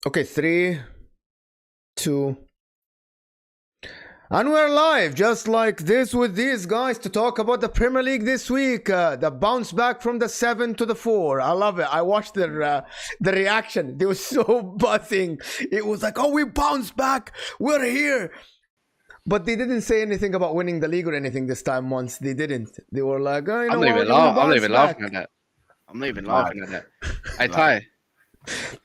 Okay, 3, 2. And we're live, just like this, with these guys to talk about the Premier League this week. The bounce back from the 7 to the 4. I love it. I watched the reaction. They were so buzzing. It was like, oh, we bounced back. We're here. But they didn't say anything about winning the league or anything this time. Once they didn't. They were like, oh, you know what? I'm not even laughing at that. I'm not even laughing at that. Hey, Ty.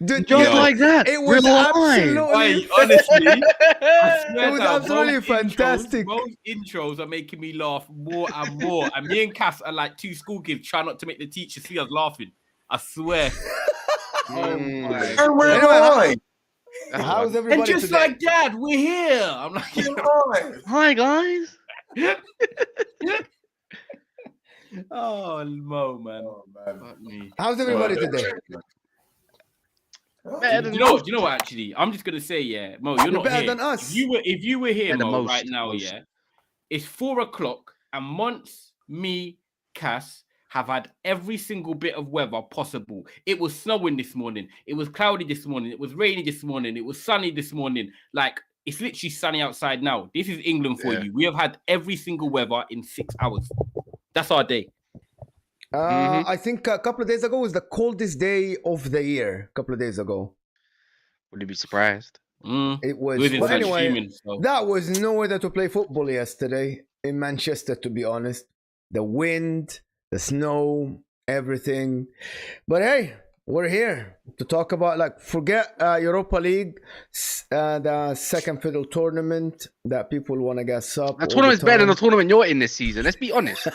Dude, Just like that. It was absolutely, honestly, I swear it was that absolutely fantastic. Most intros are making me laugh more and more. And me and Cass are like two school kids trying not to make the teacher see us laughing. I swear. Oh my. And where am I? How's everybody And just today? like Dad, we're here. I'm like, Hi, guys. oh, Mo, man. Oh, man. Fuck me. How's everybody today? Better You know what? Actually, I'm just gonna say, yeah, Mo, you're not better here. than us. If you were here, Better Mo, most, right now, most. yeah, it's 4 o'clock, and Monts, me, Cass have had every single bit of weather possible. It was snowing this morning. It was cloudy this morning. It was rainy this morning. It was sunny this morning. Like, it's literally sunny outside now. This is England for you. We have had every single weather in 6 hours. That's our day. I think a couple of days ago was the coldest day of the year. A couple of days ago. Would you be surprised? It was. Within But such anyway, streaming, so. that was no weather to play football yesterday in Manchester, to be honest. The wind, the snow, everything. But hey, we're here to talk about, like, forget Europa League, the second fiddle tournament that people want to gas up. The tournament's better than the tournament you're in this season. Let's be honest.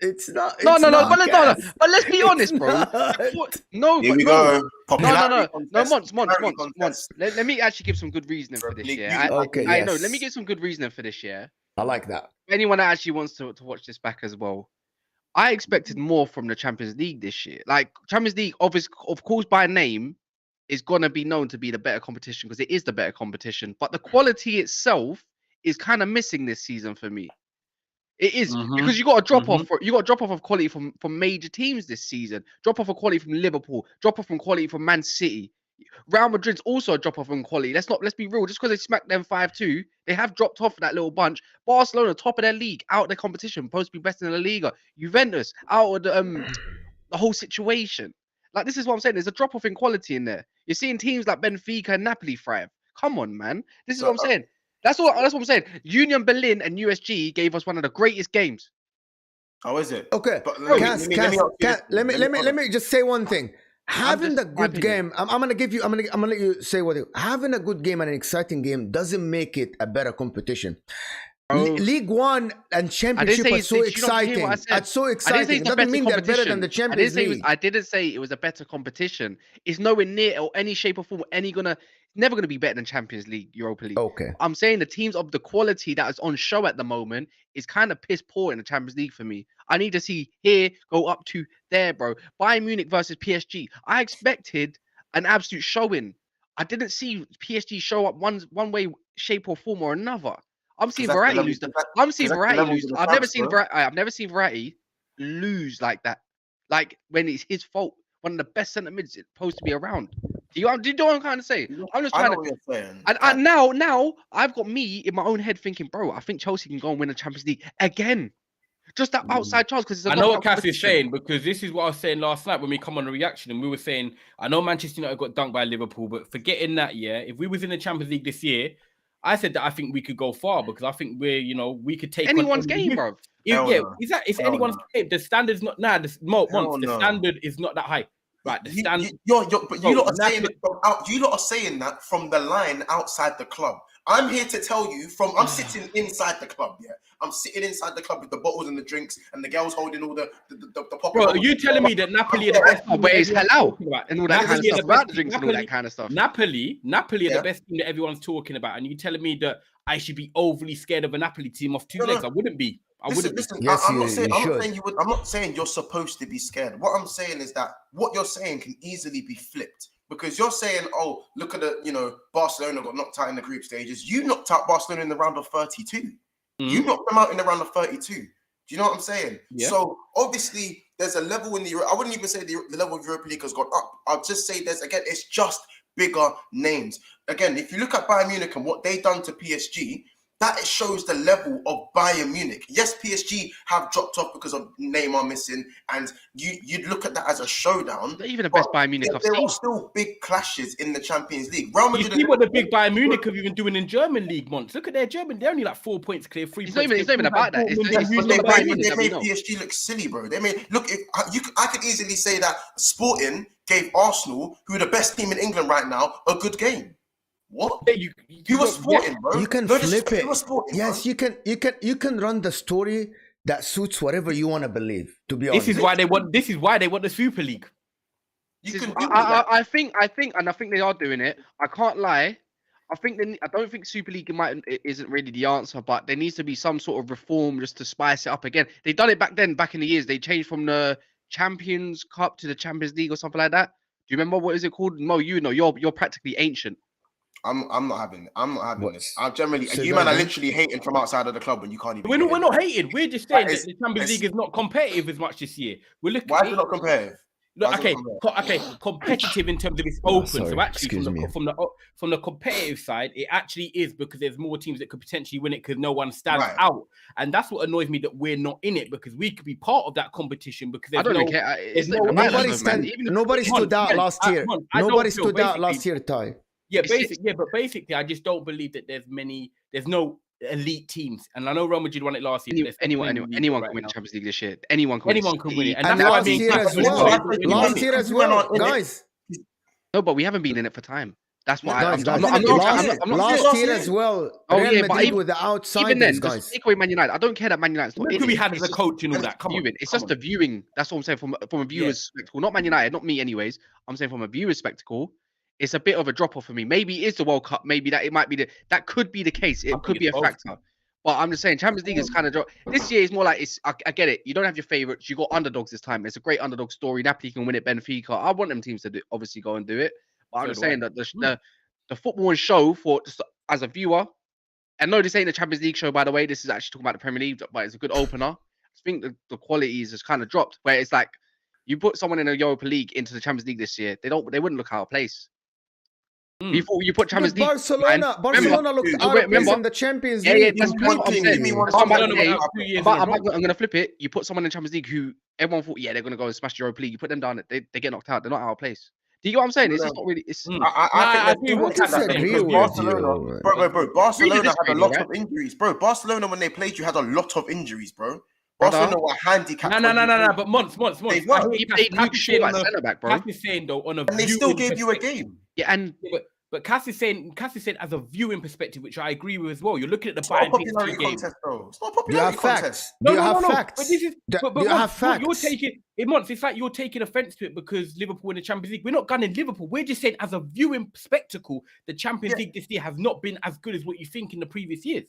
It's not. No, Gas. but let's be honest, bro. No, Here we no. go. No, Popularity Monts. contest. Let me actually give some good reasoning for this year. Okay, I know. yes. Let me give some good reasoning for this year. I like that. Anyone that actually wants to watch this back as well, I expected more from the Champions League this year. Like, Champions League, of course, by name, is gonna be known to be the better competition because it is the better competition. But the quality itself is kind of missing this season for me. It is because you got a drop off. You got a drop off of quality from major teams this season. Drop off of quality from Liverpool. Drop off from quality from Man City. Real Madrid's also a drop off in quality. Let's be real. Just because they smacked them 5-2, they have dropped off that little bunch. Barcelona, top of their league, out of the competition, supposed to be best in the Liga. Juventus, out of the whole situation. Like, this is what I'm saying. There's a drop off in quality in there. You're seeing teams like Benfica and Napoli thrive. Come on, man. This is what I'm saying. That's what I'm saying. Union Berlin and USG gave us one of the greatest games. How is it? Okay, But let me just say one thing. Having the good game, I'm gonna let you say what having a good game and an exciting game doesn't make it a better competition. League One and Championship are so exciting. It's so exciting. It doesn't mean they're better than the Champions League. I didn't say it was a better competition. It's nowhere near or any shape or form never gonna be better than Champions League, Europa League. Okay. I'm saying the teams of the quality that is on show at the moment is kind of piss poor in the Champions League for me. I need to see here go up to there, bro. Bayern Munich versus PSG. I expected an absolute showing. I didn't see PSG show up one way, shape, or form or another. I'm seeing variety lose. I'm seeing variety lose. I've never seen variety lose like that. Like, when it's his fault. One of the best centre mids it's supposed to be around. Do you know what I'm trying to say? I'm just trying to. And now I've got me in my own head thinking, bro, I think Chelsea can go and win the Champions League again. Just that outside chance, because I know what Cass is saying, because this is what I was saying last night when we come on the reaction, and we were saying, I know Manchester United got dunked by Liverpool, but forgetting that, yeah, if we was in the Champions League this year, I said that I think we could go far because I think we could take anyone's game, bro. It's anyone's game. The standard's not the standard is not that high. Right, the standard. You lot are saying that from the line outside the club. I'm here to tell you I'm sitting inside the club, yeah. I'm sitting inside the club with the bottles and the drinks and the girls holding all the pop. Bro, are you telling me that Napoli are the best team? But it's hello and all that kind of stuff about the drinks and all that kind of stuff. Napoli are the best team that everyone's talking about, and you telling me that I should be overly scared of a Napoli team off two legs? I wouldn't be. Listen, Yes, I'm not saying you're supposed to be scared. What I'm saying is that what you're saying can easily be flipped. Because you're saying, oh, look at Barcelona got knocked out in the group stages. You knocked out Barcelona in the round of 32. You knocked them out in the round of 32. Do you know what I'm saying? Yeah. So obviously there's a level in I wouldn't even say the level of Europa League has gone up. I'll just say it's just bigger names. Again, if you look at Bayern Munich and what they done to PSG, that it shows the level of Bayern Munich. Yes, PSG have dropped off because of Neymar missing, and you'd look at that as a showdown. They're even the best Bayern Munich I've there seen. are still big clashes in the Champions League. Real You Madrid see what the big Bayern Munich have even doing in German league, Monts. Look at their German. They're only like 4 points clear, 3 It's points. not even about that. It's Yes, but not they the Bayern made, Munich they that we made know. PSG look silly, bro. They made look. If I could easily say that Sporting gave Arsenal, who are the best team in England right now, a good game. What? Yeah, You were Sporting, bro. You can No flip disrespect, it. you were Sporting, Yes, bro. you can run the story that suits whatever you want to believe. To be honest, This is why they want. This is why they want the Super League. You This can is- do that. I think, and I think they are doing it. I can't lie. I don't think Super League isn't really the answer, but there needs to be some sort of reform just to spice it up again. They done it back in the years. They changed from the Champions Cup to the Champions League or something like that. Do you remember what is it called? Mo, you know, you're practically ancient. I'm not having it. I'm not having What? this. I'm generally So you man are then- literally hating from outside of the club when you can't even. We're get in. not hating. We're just saying That that is- the Champions it's- League is not competitive as much this year. We're looking. Why is it not competitive? Look, Why is it okay, not competitive? okay, competitive in terms of it's Oh, open. sorry, So actually, excuse me. from the competitive side, it actually is because there's more teams that could potentially win it because no one stands Right. out, and that's what annoys me that we're not in it because we could be part of that competition because I there's don't no. even care. It's there's not even no- about nobody that, man. stand, nobody stood out last year. I don't Nobody feel stood out basically- last year, Ty. Yeah, It's- but basically, I just don't believe that there's no elite teams, and I know Real Madrid won it last year. but there's Anyone no elite can right win the now. Champions League this year. Anyone can Anyone can win it, and And that's what I last mean. year as That's well. what I'm Last saying. year as You went well, on in it. guys. No, but we haven't been in it for time. That's why Guys, I'm guys, not last saying- year as well. Oh, Real yeah, but Madrid even- with the Even outsiders, then, guys. just take away Man United. I don't care that Man United's not Look in who we it. had as It's a just- coach and all that. Come on, viewing. It's come just the viewing. That's what I'm saying from a viewer's spectacle. Not Man United, not me, anyways. I'm saying from a viewer's spectacle, it's a bit of a drop off for me. Maybe it is the World Cup. Maybe that it might be that could be the case. It think could be a it's both. factor. But I'm just saying, Champions League is kind of drop. This year is more like I get it. You don't have your favorites. You got underdogs this time. It's a great underdog story. Napoli can win it. Benfica. I want them teams to obviously go and do it. But I'm So just do I. saying that the football and show for just as a viewer. And no, this ain't a Champions League show, by the way. This is actually talking about the Premier League, but it's a good opener. I think the quality is just kind of dropped. Where it's like you put someone in a Europa League into the Champions League this year, they wouldn't look out of place. Before you put Champions League, Barcelona looked out of place in the Champions Yeah, League. that's one what I'm thing, saying. give me one That's what I'm thing. about to say. Barcelona were 2 years But in a row. I'm going to flip it. You put someone in Champions League who everyone thought, yeah, they're going to go and smash the Europa League. You put them down, they get knocked out. They're not out of place. Do you get what I'm saying? It's just not really. It's I think agree with that's what I you're disagree saying, with because Barcelona, you. bro. Barcelona had a disagree, lot right? of injuries, bro. Barcelona when they played you had a lot of injuries, bro. Barcelona were handicapped. No. But months. They were. he played Luke Shaw at centre back, bro. Cass is saying though on a And they still viewing gave you a perspective- game. Yeah, and But Cass is saying as a viewing perspective, which I agree with as well. You're looking at the It's not a Bayern popularity PSG game. contest, bro. It's not a Do you have popularity facts? contest. Do you have facts? But this is Do but you Monts, have you're facts? taking it, Monts. It's like you're taking offense to it because Liverpool in the Champions League. We're not gunning Liverpool. We're just saying as a viewing spectacle, the Champions Yeah. League this year has not been as good as what you think in the previous years.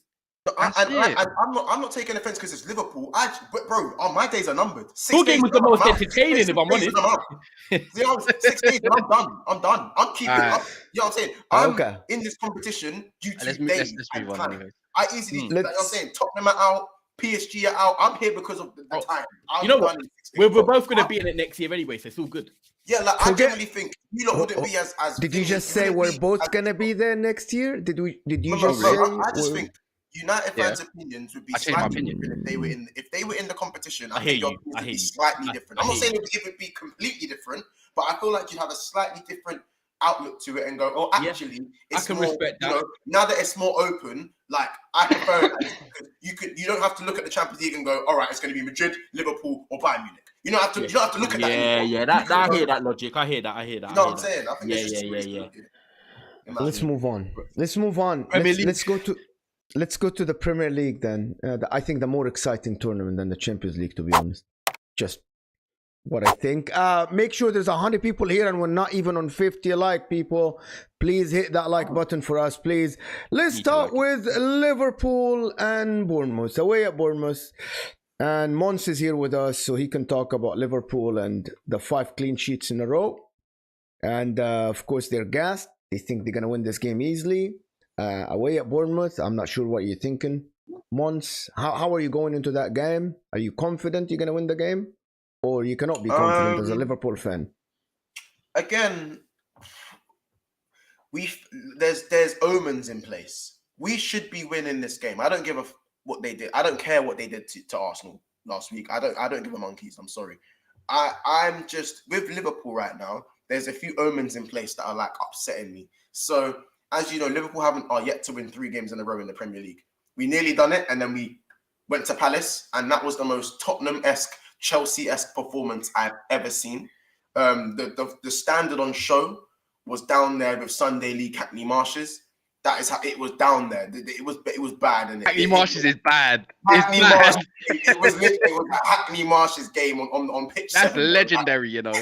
I'm not taking offense because it's Liverpool. But bro, my days are numbered. Your game was the most entertaining, if I'm 6 days honest. and I'm out. See, 6 days and I'm done. I'm keeping up. You know what I'm saying? I'm Okay. in this competition due to let's days move and on. time. Anyways. I easily, like I'm Let's- saying, Tottenham are out, PSG are out. I'm here because of the Oh, time. I'm you know what? done in 6 days. We're both going to be in it next year anyway, so it's all good. Yeah, like I Forget- generally think you lot wouldn't be as. Did you thingy. just say wouldn't we're be both as- gonna be there next year? Did you Bro, just say? I just we're- think United fans' opinions would be I changed my slightly opinion. different if they were in the competition. I hear think your you. opinions I would hear be you. slightly different. I I'm not hear saying it would be completely different, but I feel like you'd have a slightly different outlook to it and go, oh, Yeah, actually, I it's can more, respect you that. know, now that it's more open, like I prefer it because you don't have to look at the Champions League and go, all right, it's going to be Madrid, Liverpool, or Bayern Munich. You don't have to. You don't have to look at that. anymore. Yeah, You that can I go- hear that logic. I hear that. You know what I'm saying? I think Yeah, it's just yeah, the way yeah, to look at it, in my Let's opinion. move on. Let's move on. Premier Let's go to the Premier League then. I think the more exciting tournament than the Champions League, to be honest. Just what I think. Make sure there's 100 people here and we're not even on 50 like people. Please hit that like button for us, please. Let's start with Liverpool and Bournemouth. Away at Bournemouth. And Monts is here with us so he can talk about Liverpool and the 5 clean sheets in a row. And of course, they're gassed. They think they're going to win this game easily. Away at Bournemouth, I'm not sure what you're thinking. Monts, how are you going into that game? Are you confident you're going to win the game? Or you cannot be confident as a Liverpool fan? Again, there's omens in place. We should be winning this game. I don't give a what they did. I don't care what they did to Arsenal last week. I don't give a monkeys. I'm sorry. I'm just with Liverpool right now. There's a few omens in place that are like upsetting me. So as you know, Liverpool are yet to win 3 games in a row in the Premier League. We nearly done it, and then we went to Palace, and that was the most Tottenham-esque, Chelsea-esque performance I've ever seen. The standard on show was down there with Sunday League Hackney Marshes. That is how it was down there. It was bad, and Hackney Marshes is bad. Hackney Marshes, it was Hackney Marshes game on pitch. That's 7, legendary, you know.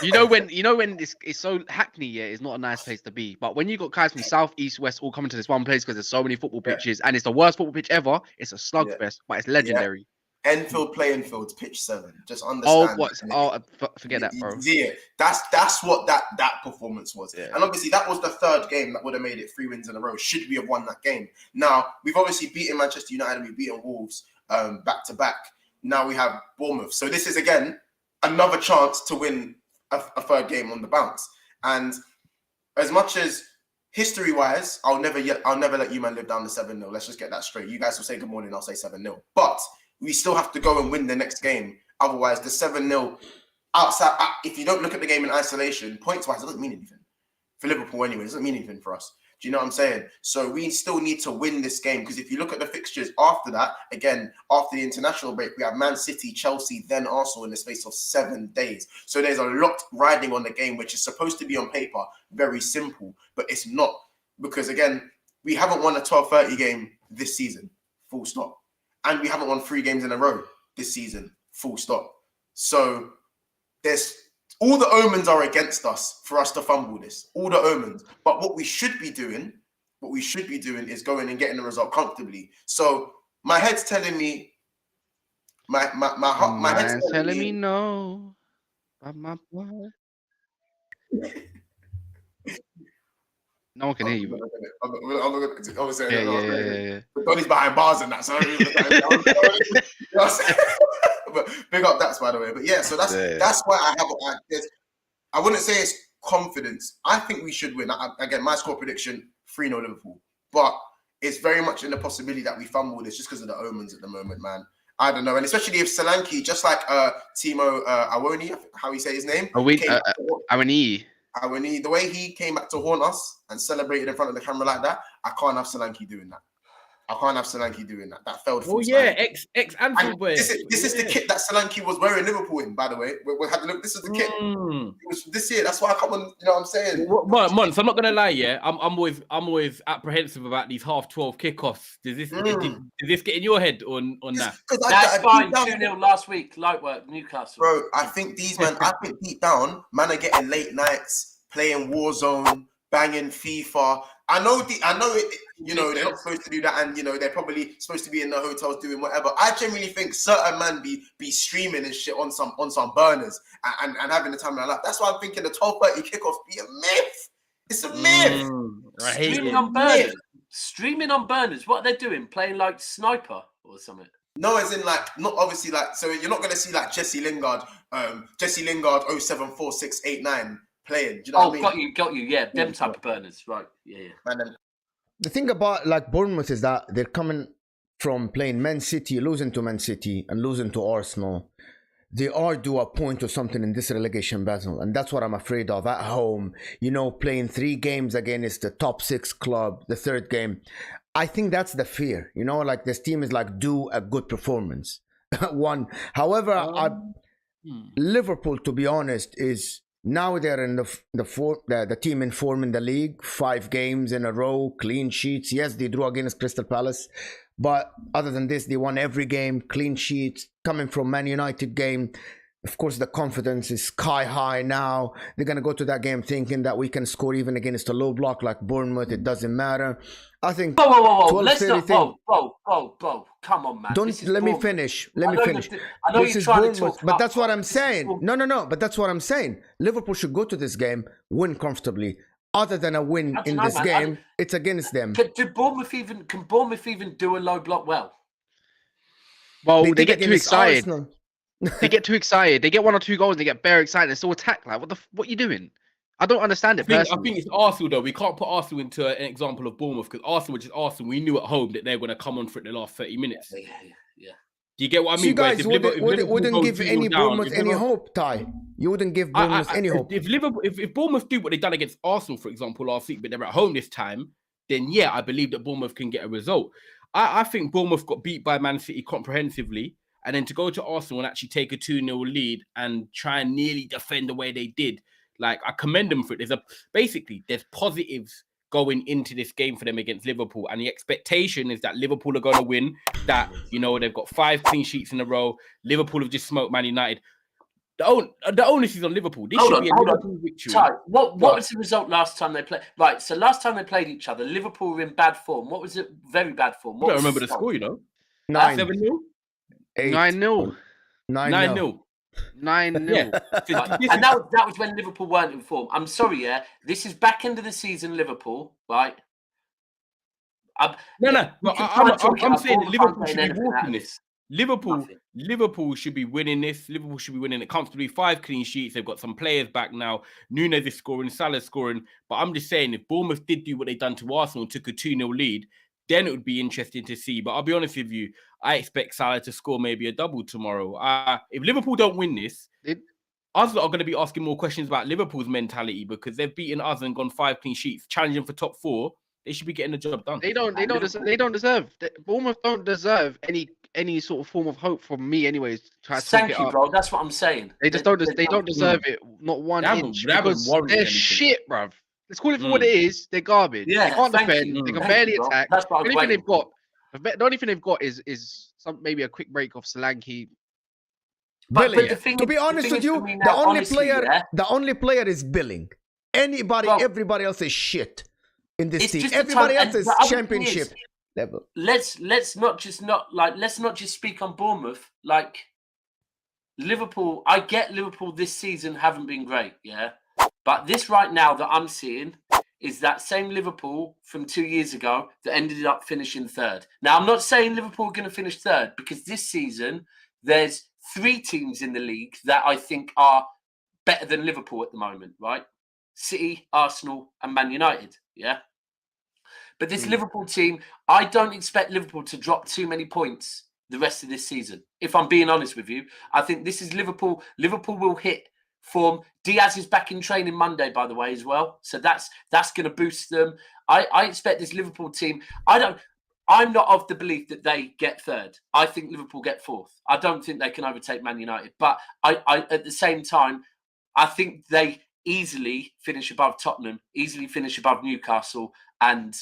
You know when it's so Hackney, yeah, it's not a nice place to be. But when you got guys from south, east, west all coming to this one place because there's so many football pitches and it's the worst football pitch ever, it's a slugfest, but it's legendary. Enfield playing fields, pitch 7. Just understand. Forget that, bro. Yeah, that's what that performance was. Yeah. And obviously that was the 3rd game that would have made it 3 wins in a row. Should we have won that game? Now we've obviously beaten Manchester United and we've beaten Wolves back to back. Now we have Bournemouth. So this is again another chance to win a 3rd game on the bounce. And as much as history-wise, I'll never let you man live down the 7-0. Let's just get that straight. You guys will say good morning. I'll say 7-0. But we still have to go and win the next game. Otherwise, the 7-0 outside, if you don't look at the game in isolation, points-wise, it doesn't mean anything. For Liverpool anyway, it doesn't mean anything for us. Do you know what I'm saying? So we still need to win this game because if you look at the fixtures after that, again, after the international break, we have Man City, Chelsea, then Arsenal in the space of 7 days. So there's a lot riding on the game, which is supposed to be on paper very simple, but it's not because, again, we haven't won a 12:30 game this season, full stop. And we haven't won 3 games in a row this season, full stop. So there's all the omens are against us for us to fumble this. All the omens. But what we should be doing is going and getting the result comfortably. So my head's telling me, my head's telling me no. My boy. No one can hear you. Yeah. Donny's behind bars and that. So but big up Daps, by the way. But yeah, so that's why I wouldn't say it's confidence. I think we should win. Again, my score prediction 3-0 Liverpool. But it's very much in the possibility that we fumble this just because of the omens at the moment, man. I don't know. And especially if Solanke, just like Timo Awoni, how he say his name? Awoni. The way he came back to haunt us and celebrated in front of the camera like that, I can't have Solanke doing that. That failed. Oh yeah, ex Anfield boy. This is the kit that Solanke was wearing Liverpool in, by the way. We had to look. This is the kit. It was this year. That's why I come on. You know what I'm saying? Monts, I'm not gonna lie. Yeah, I'm always apprehensive about these half 12 kickoffs. Does this get in your head on that? That's fine. 2-0 last week. Light work, Newcastle. Bro, I think these men. I think deep down, man are getting late nights playing Warzone, banging FIFA. I know it, you know, they're not supposed to do that, and you know, they're probably supposed to be in the hotels doing whatever. I genuinely think certain man be streaming and shit on some burners and having the time of their life. That's why I'm thinking the 12:30 kickoff be a myth. It's a myth. Streaming on burners. What they're doing? Playing like Sniper or something. No, as in like not obviously like so you're not gonna see like Jesse Lingard 074689 playing. Do you know what I mean? Got you. Yeah, them type of burners, right? Yeah. And then, the thing about like Bournemouth is that they're coming from playing Man City, losing to Man City, and losing to Arsenal. They are due a point or something in this relegation battle, and that's what I'm afraid of at home. You know, playing 3 games against the top 6 club, the 3rd game. I think that's the fear. You know, like this team is like due a good performance. However, Liverpool, to be honest, is. Now they're in the team in form in the league, 5 games in a row, clean sheets. Yes, they drew against Crystal Palace, but other than this, they won every game, clean sheets. Coming from Man United game, of course, the confidence is sky high now. They're going to go to that game thinking that we can score even against a low block like Bournemouth. It doesn't matter. I think. Whoa. Let's not. Whoa. Come on, man. Let me finish. I know this you're is trying Bournemouth, to talk but that's what I'm saying. No. But that's what I'm saying. Liverpool should go to this game, win comfortably. Other than a win in this game, it's against them. Can Bournemouth even do a low block well? Well, they get too excited. They get too excited. They get 1 or 2 goals. They get bare excited. They still attack. Like, what are you doing? I don't understand it. I Personally. think it's Arsenal though. We can't put Arsenal into an example of Bournemouth because Arsenal, which is Arsenal, we knew at home that they're going to come on for it the last 30 minutes. Yeah. Do you get what I So mean? you guys Whereas if Liverpool wouldn't go give 2-0 any down, Bournemouth if any Liverpool- hope, Ty. You wouldn't give Bournemouth any hope. If Bournemouth do what they've done against Arsenal, for example, last week, but they're at home this time, then yeah, I believe that Bournemouth can get a result. I think Bournemouth got beat by Man City comprehensively, and then to go to Arsenal and actually take a 2-0 lead and try and nearly defend the way they did, like I commend them for it. There's positives going into this game for them against Liverpool, and the expectation is that Liverpool are going to win. That they've got 5 clean sheets in a row. Liverpool have just smoked Man United. The onus is on Liverpool. This should be a Liverpool victory. Ty, what was the result last time they played? Right, so last time they played each other, Liverpool were in bad form. What was it? Very bad form. I don't remember the score, 9, 7-0? 8, 9-0. 9-0. 9-0. Yeah. And that was when Liverpool weren't in form. I'm sorry, this is back end of the season, Liverpool, right? I'm saying that Liverpool should be walking this. Liverpool should be winning this. Liverpool should be winning it comfortably. 5 clean sheets. They've got some players back now. Núñez is scoring, Salah's scoring. But I'm just saying, if Bournemouth did do what they've done to Arsenal and took a 2-0 lead, then it would be interesting to see. But I'll be honest with you, I expect Salah to score maybe a double tomorrow. If Liverpool don't win this, us are going to be asking more questions about Liverpool's mentality because they've beaten us and gone 5 clean sheets, challenging for top 4. They should be getting the job done. They don't deserve. Bournemouth don't deserve any sort of form of hope from me, anyways. Thank you, bro. That's what I'm saying. They just don't. They don't deserve it. Not one inch. Because they're shit, bruv. Let's call it for what it is. They're garbage. Yeah, they can't defend. They can barely attack. That's what the only thing they've got is maybe a quick break of Solanke. Billing. To be honest with you, the only player is Billing. Everybody else is shit in this team. Everybody else is championship level. Let's not just speak on Bournemouth. Like Liverpool, I get Liverpool this season haven't been great, yeah. But this right now that I'm seeing is that same Liverpool from 2 years ago that ended up finishing 3rd. Now, I'm not saying Liverpool are going to finish 3rd because this season there's 3 teams in the league that I think are better than Liverpool at the moment, right? City, Arsenal, and Man United, yeah? But this Liverpool team, I don't expect Liverpool to drop too many points the rest of this season. If I'm being honest with you, I think this is Liverpool. Liverpool will hit form. Diaz is back in training Monday, by the way, as well. So that's going to boost them. I expect this Liverpool team. I'm not of the belief that they get 3rd. I think Liverpool get 4th. I don't think they can overtake Man United. But I at the same time, I think they easily finish above Tottenham, easily finish above Newcastle, and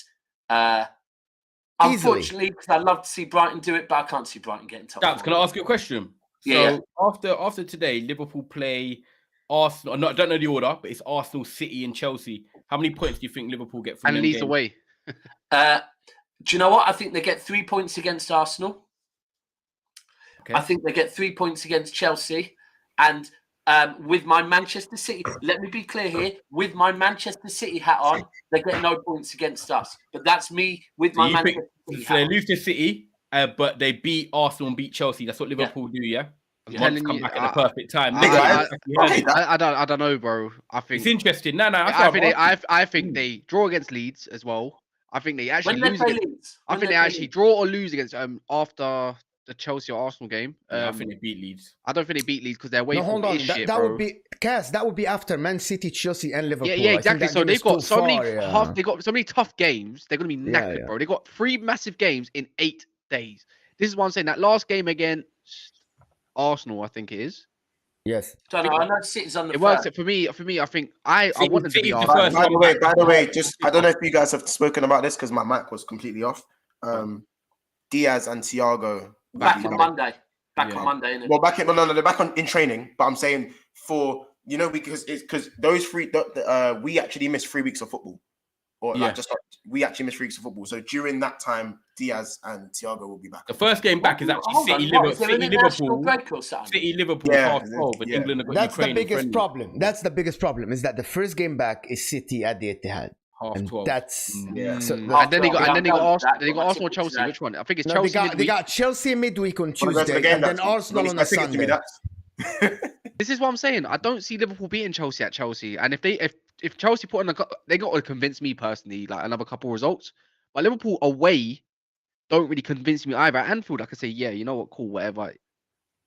unfortunately, because I'd love to see Brighton do it, but I can't see Brighton getting top. Daps, can I ask you a question? Yeah. So after today, Liverpool play Arsenal. I don't know the order, but it's Arsenal, City, and Chelsea. How many points do you think Liverpool get from and leads away? Do you know what? I think they get 3 points against Arsenal. Okay. I think they get 3 points against Chelsea. And with my Manchester City, let me be clear here, with my Manchester City hat on, they get no points against us. But that's me with my Manchester City hat on. They lose to City, but they beat Arsenal and beat Chelsea. That's what Liverpool do, yeah? Once come back at the perfect time. I don't know, bro. I think it's interesting. I think they draw against Leeds as well. I think they actually lose. I think they actually draw or lose against after the Chelsea or Arsenal game. I think they beat Leeds. I don't think they beat Leeds because they're way. No, hold on. Shit, that bro. would be Cass. That would be after Man City, Chelsea, and Liverpool. Yeah, exactly. So they've got so many. Far, They got so many tough games. They're gonna be knackered, bro. They got 3 massive games in 8 days. This is what I'm saying. That last game against Arsenal, I think it is. Yes. I don't know. I know City's on the. It works for me. I think I want them to be By the way, just I don't know if you guys have spoken about this because my mic was completely off. Diaz and Thiago back on Monday. On Monday, innit? Well, they're back in training. But I'm saying because those 3 we actually missed 3 weeks of football, we actually missed 3 weeks of football. So during that time, Diaz and Thiago will be back. The first game back is actually City Liverpool. Half 12, but England have got That's Ukraine. The biggest problem. That's the biggest problem is that the first game back is City at the Etihad. Half 12. That's and then they got Arsenal, Chelsea. Which one? I think it's Chelsea. They got Chelsea midweek on Tuesday, and then Arsenal on a Sunday. This is what I'm saying. I don't see Liverpool beating Chelsea at Chelsea, and if if Chelsea put on they got to convince me personally, like another couple results. But Liverpool away don't really convince me either. At Anfield, I could say, yeah, you know what, cool, whatever,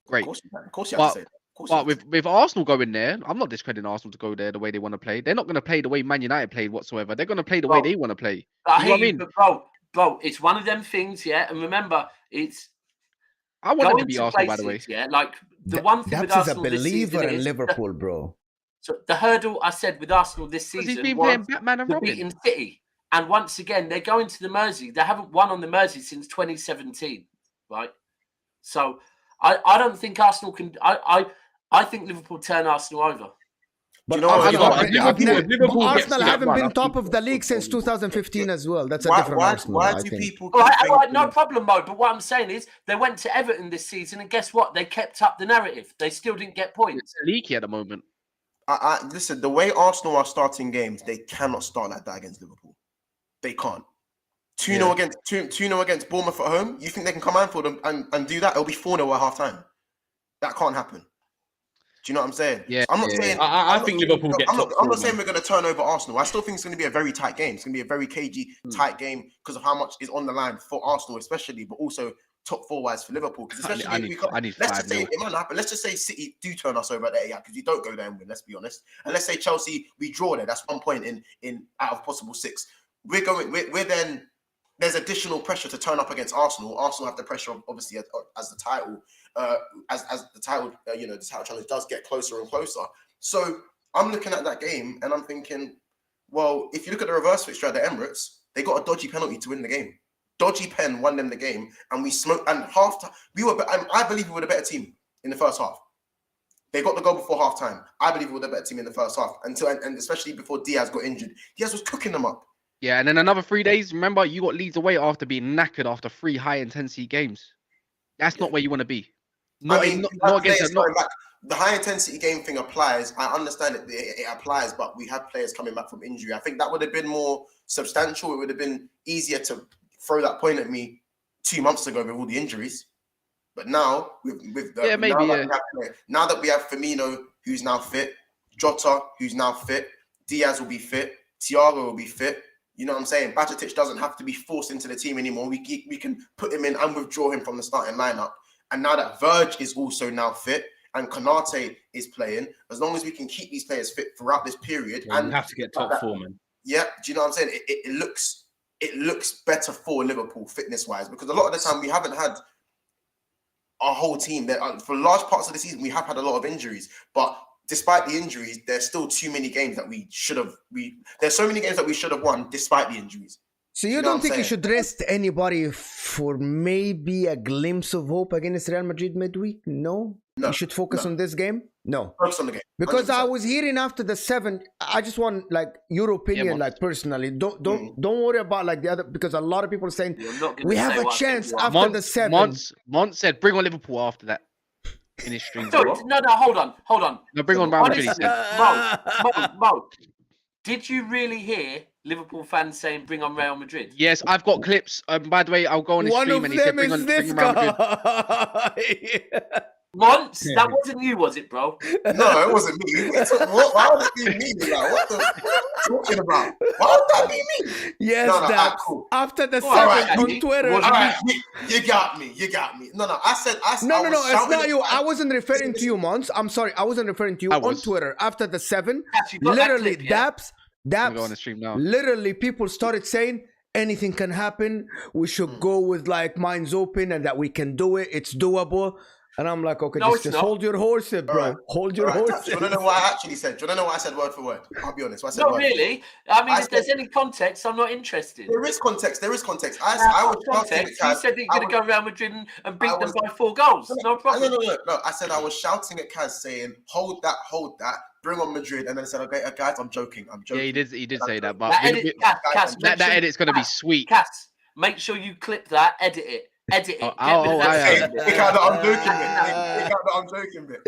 great. Of course, you have to say that. But with Arsenal going there, I'm not discrediting Arsenal to go there the way they want to play. They're not going to play the way Man United played whatsoever. They're going to play the way they want to play. I You know what I hear you, mean? but bro, it's one of them things, yeah. And remember, it's I want them to going be to Arsenal, by the way. places, yeah. Like the one thing with Daps is a Arsenal this believer season in is Liverpool, bro. so the hurdle I said with Arsenal this Because season he's been was playing Batman and to Robin. beating City, and once again they're going to the Mersey. They haven't won on the Mersey since 2017, right? So I don't think Arsenal can. I think Liverpool turn Arsenal over. But you know what? Liverpool gets Arsenal to that haven't run, been I top think of the league since 2015 as well. That's a Why, different why, Arsenal, why I do think. people All keep right, thinking- no problem, Mo. But what I'm saying is they went to Everton this season, and guess what? They kept up the narrative. They still didn't get points. It's leaky at the moment. Listen, the way Arsenal are starting games, they cannot start like that against Liverpool. They can't. 2-0 against 2-0 against Bournemouth at home. You think they can come Anfield and do that? It'll be 4-0 at half time. That can't happen. Do you know what I'm saying? Yeah, I'm not saying. I think Liverpool get top I'm not four, saying man. we're going to turn over Arsenal. I still think it's going to be a very tight game. It's going to be a very cagey, tight game because of how much is on the line for Arsenal, especially, but also top four wise for Liverpool. Because especially I need let's just say 5-0. it might happen. Let's just say City do turn us over at the Etihad because you don't go there and win. Let's be honest. And let's say Chelsea we draw there. That's 1 point in out of possible 6. We're then. There's additional pressure to turn up against Arsenal. Arsenal have the pressure, obviously, as the title, as the title, the title challenge does get closer and closer. So I'm looking at that game and I'm thinking, well, if you look at the reverse fixture at the Emirates, they got a dodgy penalty to win the game. Dodgy pen won them the game, and we smoked. And half time, I believe we were the better team in the first half. They got the goal before half time. I believe we were the better team in the first half and especially before Diaz got injured. Diaz was cooking them up. Yeah, and then another 3 days. Remember, you got Leeds away after being knackered after 3 high-intensity games. That's not where you want to be. Not against the high-intensity game thing applies. I understand it applies, but we had players coming back from injury. I think that would have been more substantial. It would have been easier to throw that point at me 2 months ago with all the injuries. But now, now that we have Firmino, who's now fit, Jota, who's now fit, Diaz will be fit, Thiago will be fit. You know what I'm saying? Bajcetic doesn't have to be forced into the team anymore. We can put him in and withdraw him from the starting lineup. And now that Verge is also now fit and Conte is playing, as long as we can keep these players fit throughout this period, and you have to get top 4, man. Yeah, do you know what I'm saying? It looks better for Liverpool fitness wise because a lot of the time we haven't had our whole team there for large parts of the season. We have had a lot of injuries, but despite the injuries, there's still too many games that we should have. There's so many games that we should have won despite the injuries. So you don't think you should rest anybody for maybe a glimpse of hope against Real Madrid midweek? No? You should focus on this game? No. Focus on the game. 100%. Because I was hearing after the 7th, I just want your opinion, personally. Don't worry about the other, because a lot of people are saying we have a chance after the 7th. Mont said bring on Liverpool after that. In his stream. No, hold on. No, bring on Real Madrid. Mo, did you really hear Liverpool fans saying bring on Real Madrid? Yes, I've got clips. By the way, I'll go on his stream and he said bring on Real Madrid. Monts, that wasn't you, was it, bro? No, it wasn't me. Why would it be me? What the fuck are you talking about? Why would that be me? Yes, cool. After the 7th on Twitter. All right, you got me. No, I said. No, it's not you. I wasn't referring to you, Mons. I'm sorry. I wasn't referring to you on Twitter. After the 7th, literally, Daps, go on the stream now. Literally, people started saying anything can happen. We should go with minds open and that we can do it. It's doable. And I'm like, okay, just hold your horses, bro. Right. Hold your horses. Do you want to know what I actually said? Do you want to know what I said word for word? I'll be honest. Not really. I mean, if there's any context, I'm not interested. There is context. I was shouting. You said that you're going to go Real Madrid and beat them by 4 goals. No problem. No. I said I was shouting at Kaz saying, hold that. Bring on Madrid. And then I said, okay, guys, I'm joking. Yeah, he did say that. But that edit's going to be sweet. Cass, make sure you clip that, edit it. I'm joking, bit.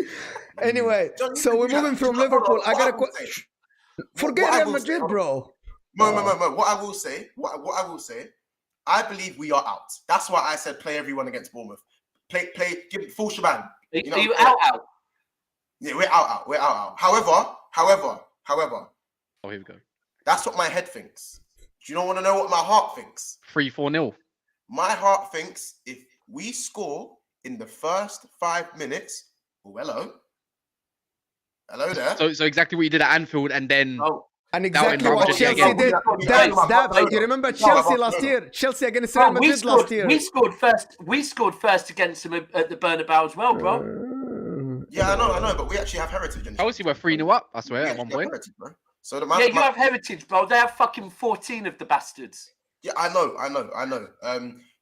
Anyway, so we're moving from Liverpool. I got to forget Real Madrid, bro. No. What I will say, I believe we are out. That's why I said play everyone against Bournemouth. Give full shebang. Are you out? Yeah, we're out. However, Oh, here we go. That's what my head thinks. Do you not want to know what my heart thinks? 3-4-0. My heart thinks if we score in the first 5 minutes, oh, hello there. So exactly what you did at Anfield, and then And That exactly would what not- Chelsea yeah, did. yeah. Dabs. You remember Chelsea last year? Chelsea against Real Madrid last year. We scored first against them at the Bernabeu as well, bro. Yeah, I know, but we actually have heritage. In Chelsea were 3-0 up, I swear, We at one actually have point. heritage, bro. So the Yeah, you have heritage, bro. They have fucking 14 of the bastards. Yeah, I know.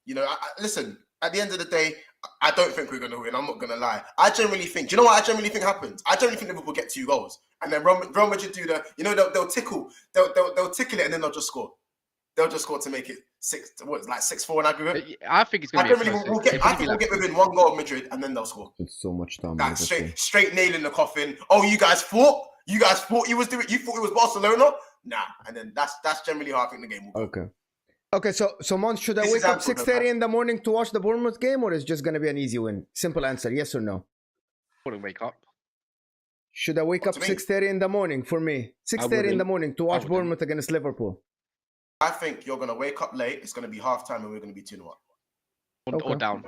You know, listen. At the end of the day, I don't think we're going to win. I'm not going to lie. I generally think. Do you know what I generally think happens? I generally think Liverpool get 2 goals, and then Real Madrid do the. You know, they'll tickle. They'll tickle it, and then they'll just score. They'll just score to make it 6-4 in aggregate. I think it's going to be. I think we'll get within 1 goal of Madrid, and then they'll score. It's so much time. That's straight nail in the coffin. Oh, you guys thought you thought it was Barcelona? Nah, and then that's generally how I think the game will go. Okay, so Monts, should I wake up 6:30 in the morning to watch the Bournemouth game, or is it just going to be an easy win? Simple answer, yes or no? Wouldn't wake up. Should I wake up 6:30 in the morning for me? 6:30 in the morning to watch Bournemouth against Liverpool. I think you're going to wake up late. It's going to be half-time, and we're going to be 2-0 up. Or down.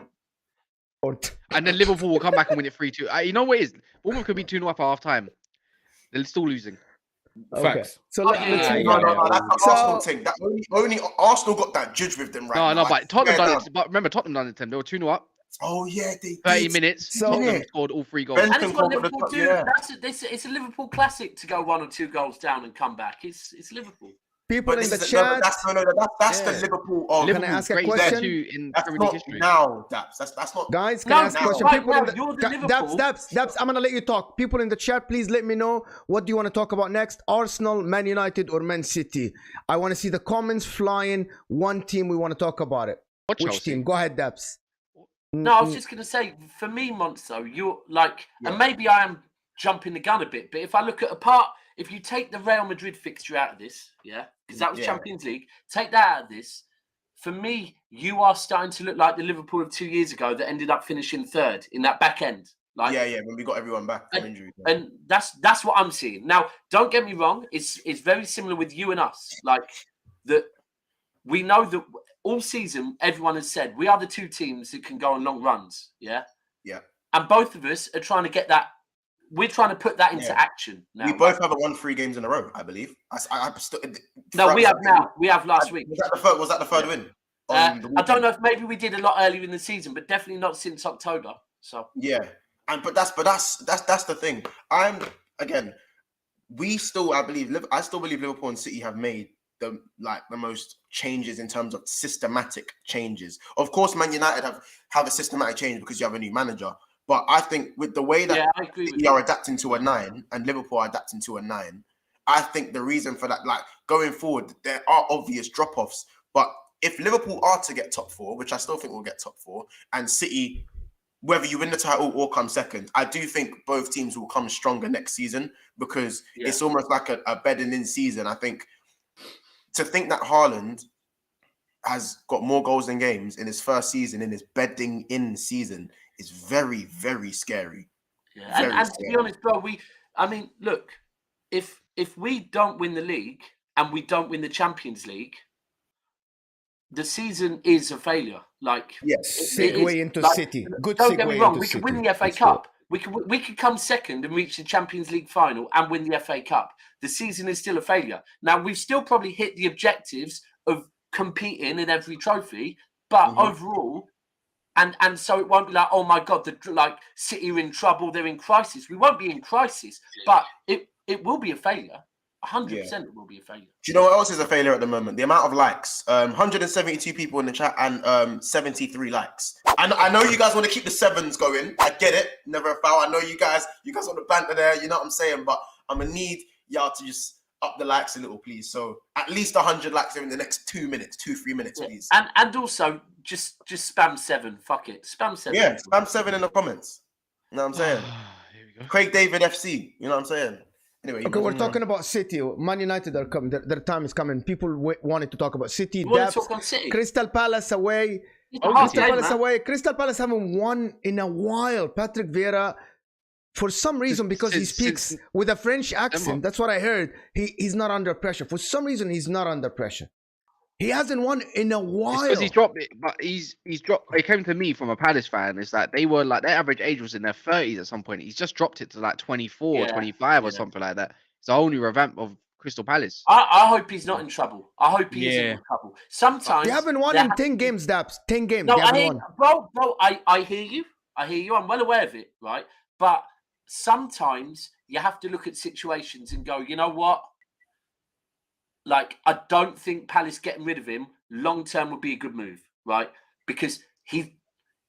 And then Liverpool will come back and win it 3-2. You know what it is? Bournemouth could be 2-0 up at half-time. They're still losing. Facts. So let's move No, that's the Arsenal thing. That only Arsenal got that judge with them right now. No, but Tottenham done it. But remember, Tottenham done it to them. They were 2-0 up. Oh, yeah, they 30 did. minutes. So- Tottenham scored all 3 goals. And it's what Liverpool do. Yeah. It's a Liverpool classic to go 1 or 2 goals down and come back. It's Liverpool. People But in the that's chat. the Liverpool of Can I ask a Liverpool's question? greatest in that's Premier not League history. now, Daps. That's not. Guys, can No, I ask a now, question? right People now, in the you're the Liverpool. Daps, I'm gonna let you talk. People in the chat, please let me know what do you want to talk about next. Arsenal, Man United, or Man City? I want to see the comments flying. One team we want to talk about it. Or Which Chelsea. team? Go ahead, Daps. No, I was just going to say, for me, Monzo, you're like, and maybe I am jumping the gun a bit, but if I look at if you take the Real Madrid fixture out of this, because that was Champions League, take that out of this, for me, you are starting to look like the Liverpool of 2 years ago that ended up finishing 3rd in that back end. Like, when we got everyone back from injury. and that's what I'm seeing. Now, don't get me wrong, it's very similar with you and us. Like, that we know that all season, everyone has said we are the 2 teams that can go on long runs. Yeah. And both of us are trying to get that. We're trying to put that into action now. We both haven't won 3 games in a row, I believe. No, we have now. We have last week. Was that the third win? I don't know if maybe we did a lot earlier in the season, but definitely not since October. So yeah, but that's the thing. I still believe Liverpool and City have made the most changes in terms of systematic changes. Of course, Man United have a systematic change because you have a new manager. But I think with the way that City are adapting to a 9 and Liverpool are adapting to a 9, I think the reason for that, going forward, there are obvious drop-offs. But if Liverpool are to get top 4, which I still think will get top 4, and City, whether you win the title or come second, I do think both teams will come stronger next season because it's almost like a bedding in season. I think to think that Haaland has got more goals than games in his first season, in his bedding in season, is very, very scary. Yeah, and to be honest, bro, look, if we don't win the league and we don't win the Champions League, the season is a failure. Segue into City. Good don't segue get me wrong. into We could City. win the FA Cup. We could come second and reach the Champions League final and win the FA Cup. The season is still a failure. Now we've still probably hit the objectives of competing in every trophy, but overall, and so it won't be like, oh my God, City are in trouble, they're in crisis. We won't be in crisis, but it will be a failure. 100% it will be a failure. Do you know what else is a failure at the moment? The amount of likes. 172 people in the chat and 73 likes. I know you guys want to keep the 7s going. I get it. Never a foul. I know you guys want to banter there. You know what I'm saying? But I'm going to need y'all to just up the likes a little, please. So at least 100 likes in the next 2 minutes, 2-3 minutes, please. And also just spam 7. Fuck it. Spam 7. Yeah, spam 7 in the comments. You know what I'm saying? Here we go. Craig David FC. You know what I'm saying? Anyway, Okay, we're talking about City. Man United are coming. Their time is coming. People wanted to talk about City. You want Daps, to talk on City? Crystal Palace away. It's a hard game, man. Crystal Palace haven't won in a while. Patrick Vieira For some reason, because he speaks with a French accent, that's what I heard. He's not under pressure. For some reason, he's not under pressure. He hasn't won in a while. Because he's dropped it, but he's dropped. It came to me from a Palace fan. It's like they were like their average age was in their 30s at some point. He's just dropped it to like 24 or 25 or something like that. It's a whole new revamp of Crystal Palace. I hope he's not in trouble. I hope he isn't in trouble. Sometimes they haven't won in 10 games, Daps. 10 games. No, they haven't won. Bro, I hear you. I'm well aware of it, right? But sometimes you have to look at situations and go, you know what? Like, I don't think Palace getting rid of him long term would be a good move, right? Because he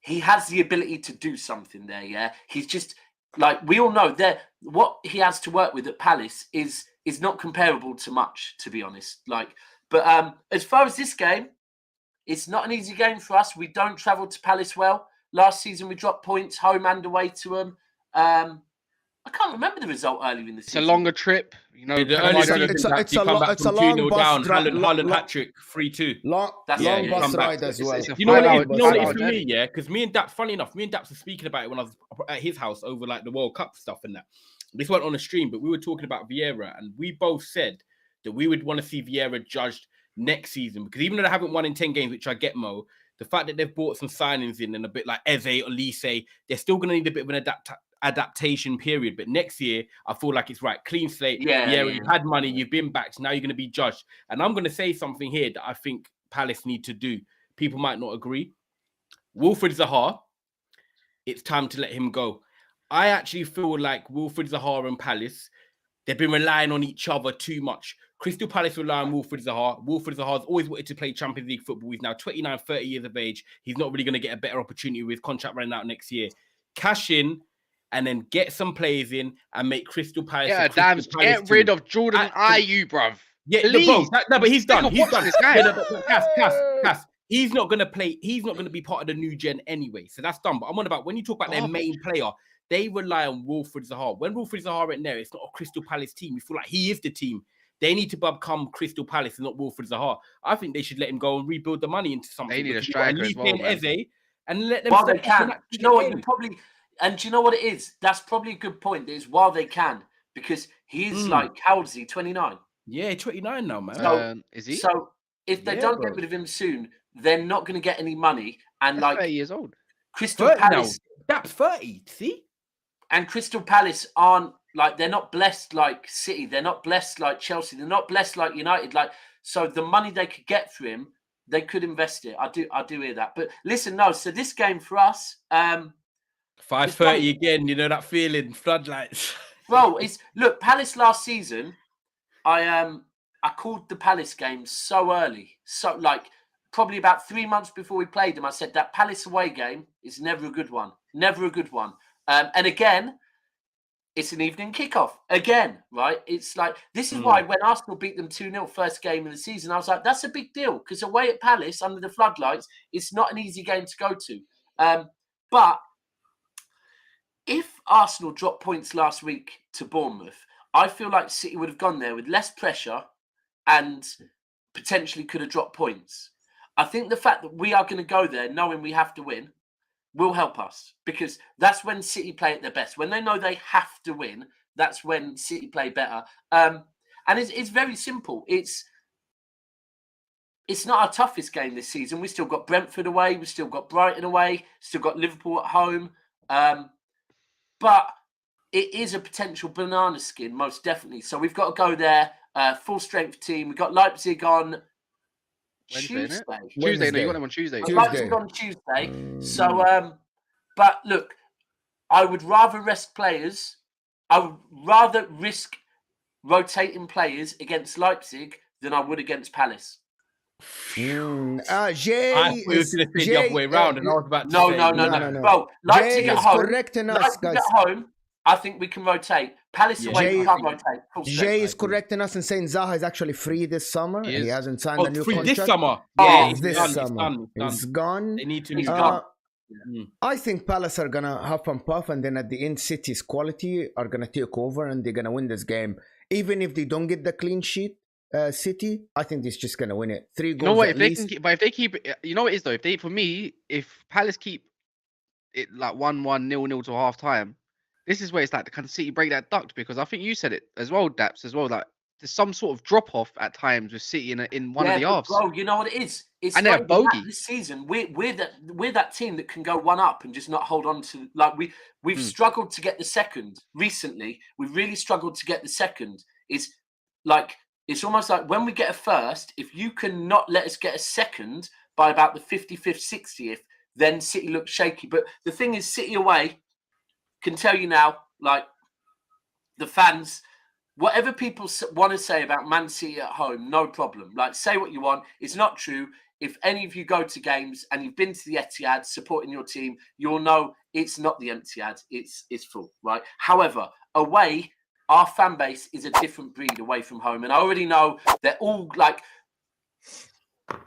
has the ability to do something there. Yeah, he's just like, we all know that what he has to work with at Palace is not comparable to much, to be honest. Like, but as far as this game, it's not an easy game for us. We don't travel to Palace well. Last season we dropped points home and away to them. I can't remember the result earlier in the season. It's a longer trip, you know. It's a long bus ride. Holland hat trick, 3-2. Long bus ride as well. You know what it is for me, yeah? Because me and Daps, funny enough, me and Daps were speaking about it when I was at his house over like the World Cup stuff and that. This went on a stream, but we were talking about Vieira, and we both said that we would want to see Vieira judged next season, because even though they haven't won in 10 games, which I get, Mo, the fact that they've brought some signings in and a bit like Eze or Lise, they're still going to need a bit of an adaptation period. But next year, I feel like it's right. Clean slate. Yeah, you've had money, you've been backed, now you're going to be judged. And I'm going to say something here that I think Palace need to do. People might not agree. Wilfried Zaha, it's time to let him go. I actually feel like Wilfried Zaha and Palace, they've been relying on each other too much. Crystal Palace rely on Wilfried Zaha. Wilfried Zaha's always wanted to play Champions League football. He's now 29, 30 years of age. He's not really going to get a better opportunity with his contract running out next year. Cash in and then get some players in and make Crystal Palace. Yeah, damn, get rid of Jordan Ayew, bruv. Yeah, please. No, but he's done. He's done. This guy. Cass. He's not going to play. He's not going to be part of the new gen anyway. So that's done. But I'm on about when you talk about their main player, they rely on Wilfried Zaha. When Wilfried Zaha isn't there, it's not a Crystal Palace team. You feel like he is the team. They need to become Crystal Palace and not Wilfried Zaha. I think they should let him go and rebuild the money into something. They need a striker as well, Eze, and let them. While they can. You know what? And do you know what it is? That's probably a good point. Is while they can, because he is like, how old is he? 29. Yeah, 29 now, man. So, is he? So if they don't get rid of him soon, they're not going to get any money. And That's 30 years old. Crystal Palace. That's 30. See. And Crystal Palace aren't like, they're not blessed like City. They're not blessed like Chelsea. They're not blessed like United. Like, so the money they could get for him, they could invest it. I do hear that. But listen, no. So this game for us, 5:30 again. You know that feeling, floodlights. Bro, look, Palace last season. I called the Palace game so early, so like probably about 3 months before we played them. I said that Palace away game is never a good one. Never a good one. And again, it's an evening kickoff. Again, right? It's like, this is why when Arsenal beat them 2-0 first game of the season, I was like, that's a big deal. Because away at Palace, under the floodlights, it's not an easy game to go to. But if Arsenal dropped points last week to Bournemouth, I feel like City would have gone there with less pressure and potentially could have dropped points. I think the fact that we are going to go there knowing we have to win will help us, because that's when City play at their best. When they know they have to win, that's when City play better. And it's very simple. It's not our toughest game this season. We still got Brentford away. We still got Brighton away. Still got Liverpool at home. But it is a potential banana skin, most definitely. So we've got to go there, full strength team. We've got Leipzig on Tuesday. Tuesday, no, you got them on Tuesday. Leipzig on Tuesday. So, but look, I would rather rest players. I would rather risk rotating players against Leipzig than I would against Palace. Jay, I was going to say the other way around, and I was about to say... No. Bro, Leipzig at home. Correcting us, guys. At home, I think we can rotate. Palace away, we can't rotate. Jay is correcting us and saying Zaha is actually free this summer. He hasn't signed a new contract. This summer? Yeah, this summer. It's gone. They need to... He's gone. I think Palace are going to huff and puff, and then at the end, City's quality are going to take over, and they're going to win this game. Even if they don't get the clean sheet, City, I think they're just going to win it. 3 goals. You know what? If they keep, you know what it is though. If Palace keep it like 1-1, 0-0 to half time, this is where it's like, can City break that duct? Because I think you said it as well, Daps, as well. Like, there's some sort of drop off at times with City in one of the but halves. bro, you know what it is? It's And they're not even that. bogey. This season. We're that team that can go one up and just not hold on to, like, we've struggled to get the second recently. We've really struggled to get the second. It's almost like when we get a first, if you can not let us get a second by about the 55th, 60th, then City looks shaky. But the thing is, City away can tell you now, like, the fans, whatever people want to say about Man City at home, no problem. Like, say what you want. It's not true. If any of you go to games and you've been to the Etihad supporting your team, you'll know it's not the Etihad. It's full, right? However, away, our fan base is a different breed away from home. And I already know they're all like,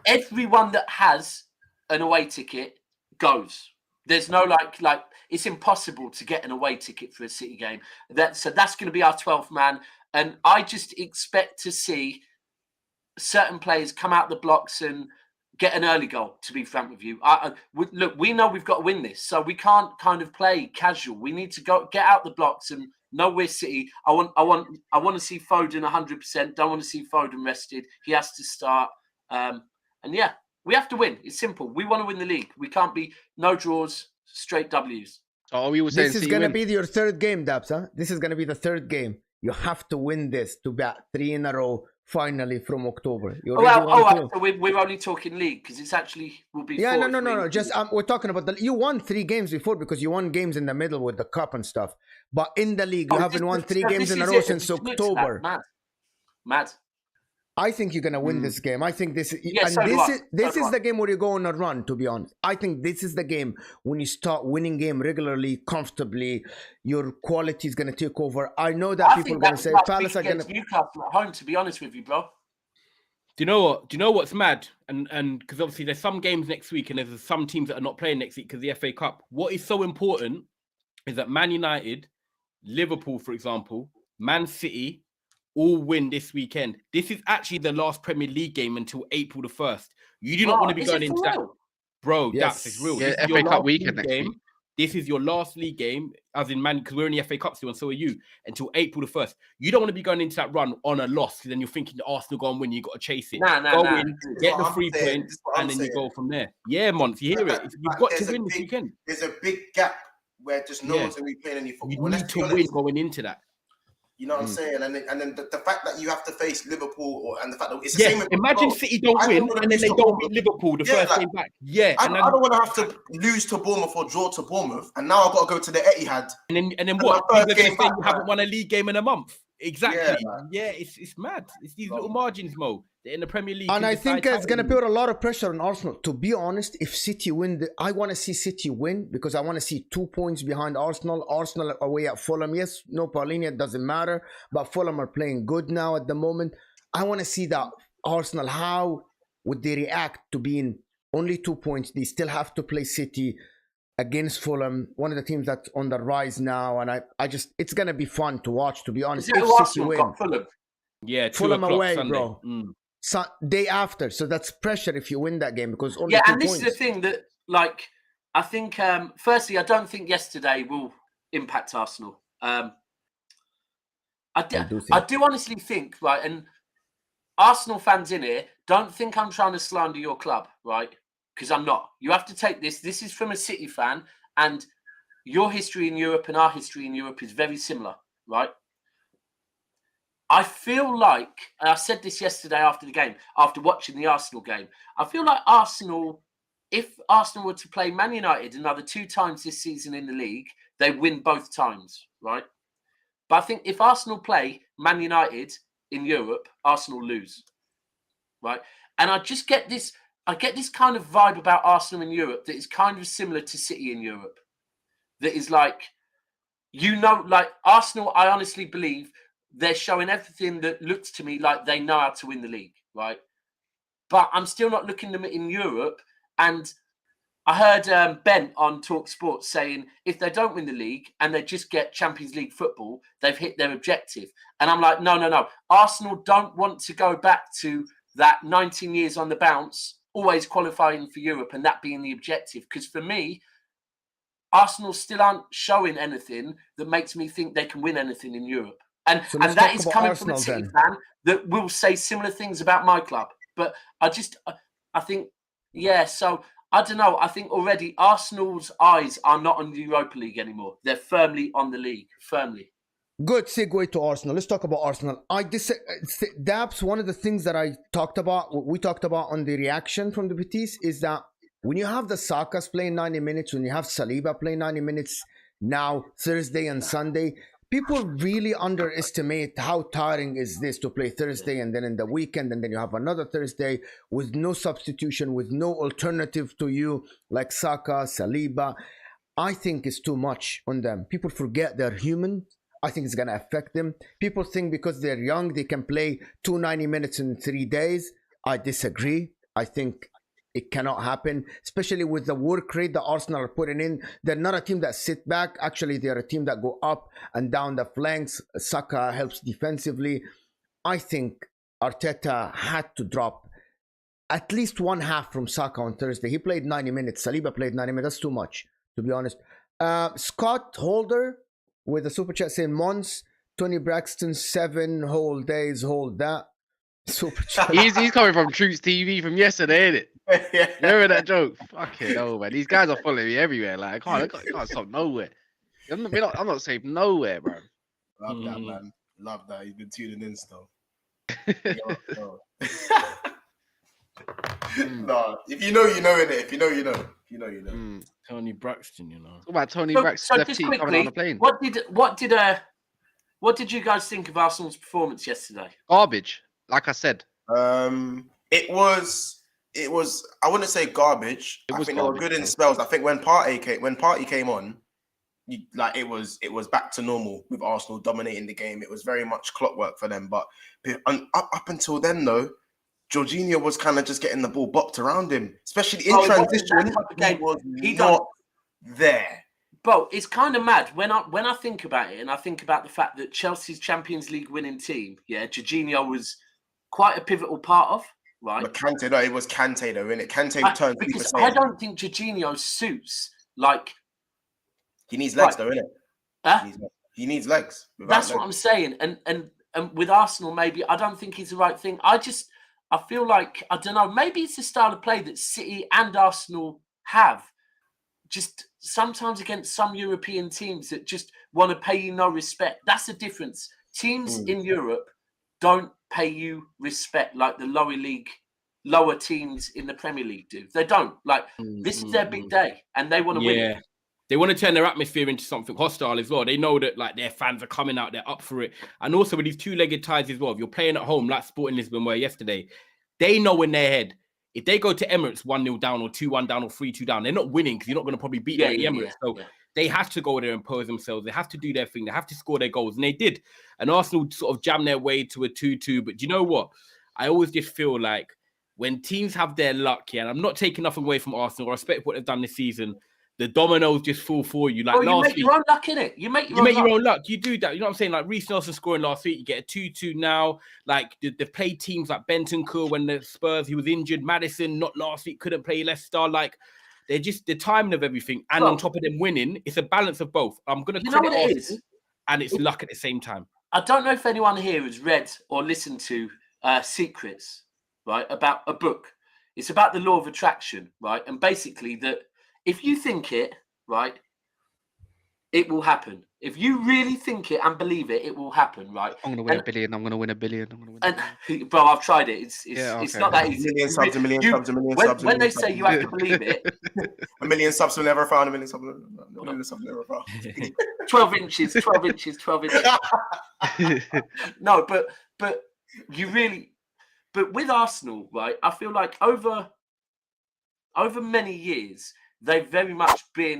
everyone that has an away ticket goes. There's no like it's impossible to get an away ticket for a City game. So that's going to be our 12th man. And I just expect to see certain players come out the blocks and get an early goal, to be frank with you. Look, we know we've got to win this, so we can't kind of play casual. We need to go get out the blocks and know we're City. I want to see Foden 100%. Don't want to see Foden rested. He has to start. And yeah, we have to win. It's simple. We want to win the league. We can't be no draws, straight W's. So are we all saying This is going to be your third game, Daps, huh? This is going to be the third game. You have to win this to bat 3 in a row finally from October. So we're only talking league because it's actually will be. Yeah, no. Just we're talking about you won 3 games before because you won games in the middle with the cup and stuff. But in the league, you haven't won 3 games in a row since October. Mad. I think you're gonna win this game. I think this is the game where you go on a run, to be honest. I think this is the game when you start winning game regularly, comfortably, your quality is gonna take over. I know that people are gonna say Palace are gonna Newcastle at home, to be honest with you, bro. Do you know what? Do you know what's mad? And because obviously there's some games next week and there's some teams that are not playing next week because the FA Cup. What is so important is that Man United, Liverpool, for example, Man City, all win this weekend. This is actually the last Premier League game until April the 1st. You do not want to be going into that. Bro, yes. That's real. Yeah, FA Cup weekend next week. This is your last league game, as in Man, because we're in the FA Cup still, and so are you, until April the 1st. You don't want to be going into that run on a loss, because then you're thinking the Arsenal go and win, you got to chase it. Go in, get the 3 points, and then you go from there. Yeah, Monts, you hear it. You've got to win this weekend. There's a big gap where just no one's going to be playing any football. You need to win going into that. You know what I'm saying? And then the fact that you have to face Liverpool and the fact that it's the same with imagine City don't win and then they don't beat Liverpool the first game back. Yeah. I don't want to have to lose to Bournemouth or draw to Bournemouth. And now I've got to go to the Etihad. And then what? You haven't won a league game in a month. Exactly. Yeah, it's mad. It's these little margins, Mo. They're in the Premier League. And I think it's going to put a lot of pressure on Arsenal. To be honest, if City win, I want to see City win because I want to see 2 points behind Arsenal. Arsenal away at Fulham. Yes, no Paulinho, it doesn't matter. But Fulham are playing good now at the moment. I want to see that Arsenal, how would they react to being only 2 points? They still have to play City against Fulham, one of the teams that's on the rise now. And I just, it's going to be fun to watch, to be honest. If City win. Fulham? Yeah, Fulham away, Sunday. bro. So, day after, so that's pressure if you win that game because only 2 and this points. is the thing that, like, I think. Firstly, I don't think yesterday will impact Arsenal. I do honestly think, right, and Arsenal fans in here don't think I'm trying to slander your club, right? Because I'm not. You have to take this. This is from a City fan, and your history in Europe and our history in Europe is very similar, right? I feel like, and I said this yesterday after the game, after watching the Arsenal game, I feel like Arsenal, if Arsenal were to play Man United another 2 times this season in the league, they win both times, right? But I think if Arsenal play Man United in Europe, Arsenal lose, right? And I just get this, kind of vibe about Arsenal in Europe that is kind of similar to City in Europe. That is like, like Arsenal, I honestly believe they're showing everything that looks to me like they know how to win the league, right? But I'm still not looking at them in Europe. And I heard Ben on Talk Sports saying if they don't win the league and they just get Champions League football, they've hit their objective. And I'm like, no. Arsenal don't want to go back to that 19 years on the bounce, always qualifying for Europe and that being the objective. Because for me, Arsenal still aren't showing anything that makes me think they can win anything in Europe. And So let's that talk is about coming Arsenal from a City then. fan that will say similar things about my club. But I think, yeah, so I don't know. I think already Arsenal's eyes are not on the Europa League anymore. They're firmly on the league, firmly. Good segue to Arsenal. Let's talk about Arsenal. Daps, one of the things that we talked about on the reaction from the Betis is that when you have the Sakas playing 90 minutes, when you have Saliba playing 90 minutes now, Thursday and Sunday, people really underestimate how tiring is this to play Thursday and then in the weekend, and then you have another Thursday with no substitution, with no alternative to you, like Saka, Saliba. I think it's too much on them. People forget they're human. I think it's going to affect them. People think because they're young, they can play 290 minutes in 3 days. I disagree. I think it cannot happen, especially with the work rate that Arsenal are putting in. They're not a team that sit back. Actually, they're a team that go up and down the flanks. Saka helps defensively. I think Arteta had to drop at least one half from Saka on Thursday. He played 90 minutes. Saliba played 90 minutes. That's too much, to be honest. Scott Holder with a super chat saying, Monts, Tony Braxton, 7 whole days, hold that. Super chat. He's coming from Troops TV from yesterday, ain't it? Yeah. You remember that joke? Fucking hell, man. These guys are following me everywhere. Like, I can't stop nowhere. I'm not safe nowhere, bro. Love that, man. Love that. He's been tuning in still. Yo. No, if you know, you know, innit? If you know, you know. If you know, you know. Tony Braxton, you know. What about Tony So Braxton just FT coming on the plane? What did you guys think of Arsenal's performance yesterday? Garbage, like I said. It was. I wouldn't say garbage. I think they were good in spells. I think when Partey came on, it was back to normal with Arsenal dominating the game. It was very much clockwork for them. But up until then, though, Jorginho was kind of just getting the ball bopped around him, especially in transition. He was not there. Bro, it's kind of mad when I think about it, and I think about the fact that Chelsea's Champions League winning team, Jorginho was quite a pivotal part of, right? But Conte, no, it was Conte though, innit? Conte returned. Because I don't think Jorginho suits, like... He needs legs though, innit? Huh? He needs legs. That's what I'm saying. And with Arsenal, maybe, I don't think he's the right thing. I feel like, I don't know, maybe it's the style of play that City and Arsenal have. Just sometimes against some European teams that just want to pay you no respect. That's the difference. Teams in Europe don't pay you respect like the lower teams in the Premier League do. They don't. Like, this is their big day and they want to win it. They want to turn their atmosphere into something hostile as well. They know that like their fans are coming out, they're up for it. And also with these two-legged ties as well, if you're playing at home like Sporting Lisbon were yesterday, they know in their head, if they go to Emirates 1-0 down or 2-1 down or 3-2 down, they're not winning because you're not going to probably beat them at the Emirates. So they have to go there and impose themselves. They have to do their thing. They have to score their goals. And they did. And Arsenal sort of jammed their way to a 2-2. But do you know what? I always just feel like when teams have their luck, and I'm not taking nothing away from Arsenal. I respect what they've done this season. The dominoes just fall for you. Like you make your own luck, innit? You make your own luck. You do that. You know what I'm saying? Like Reece Nelson scoring last week, you get a 2-2 now. Like they've played teams like Bentancur when the Spurs, he was injured. Madison, not last week, couldn't play Leicester. Like they're just the timing of everything. And on top of them winning, it's a balance of both. I'm going to credit Arsenal, and it's luck at the same time. I don't know if anyone here has read or listened to Secrets, right? About a book. It's about the law of attraction, right? And basically that if you think it, right, it will happen. If you really think it and believe it, it will happen, right? I'm going to win a billion. I'm going to win a billion. And bro, I've tried it. It's not that easy. A million subs. When they say you have to believe it. A million subs will never found. A million subs never found. 12 inches. No, but you really... But with Arsenal, right, I feel like over many years... They've very much been,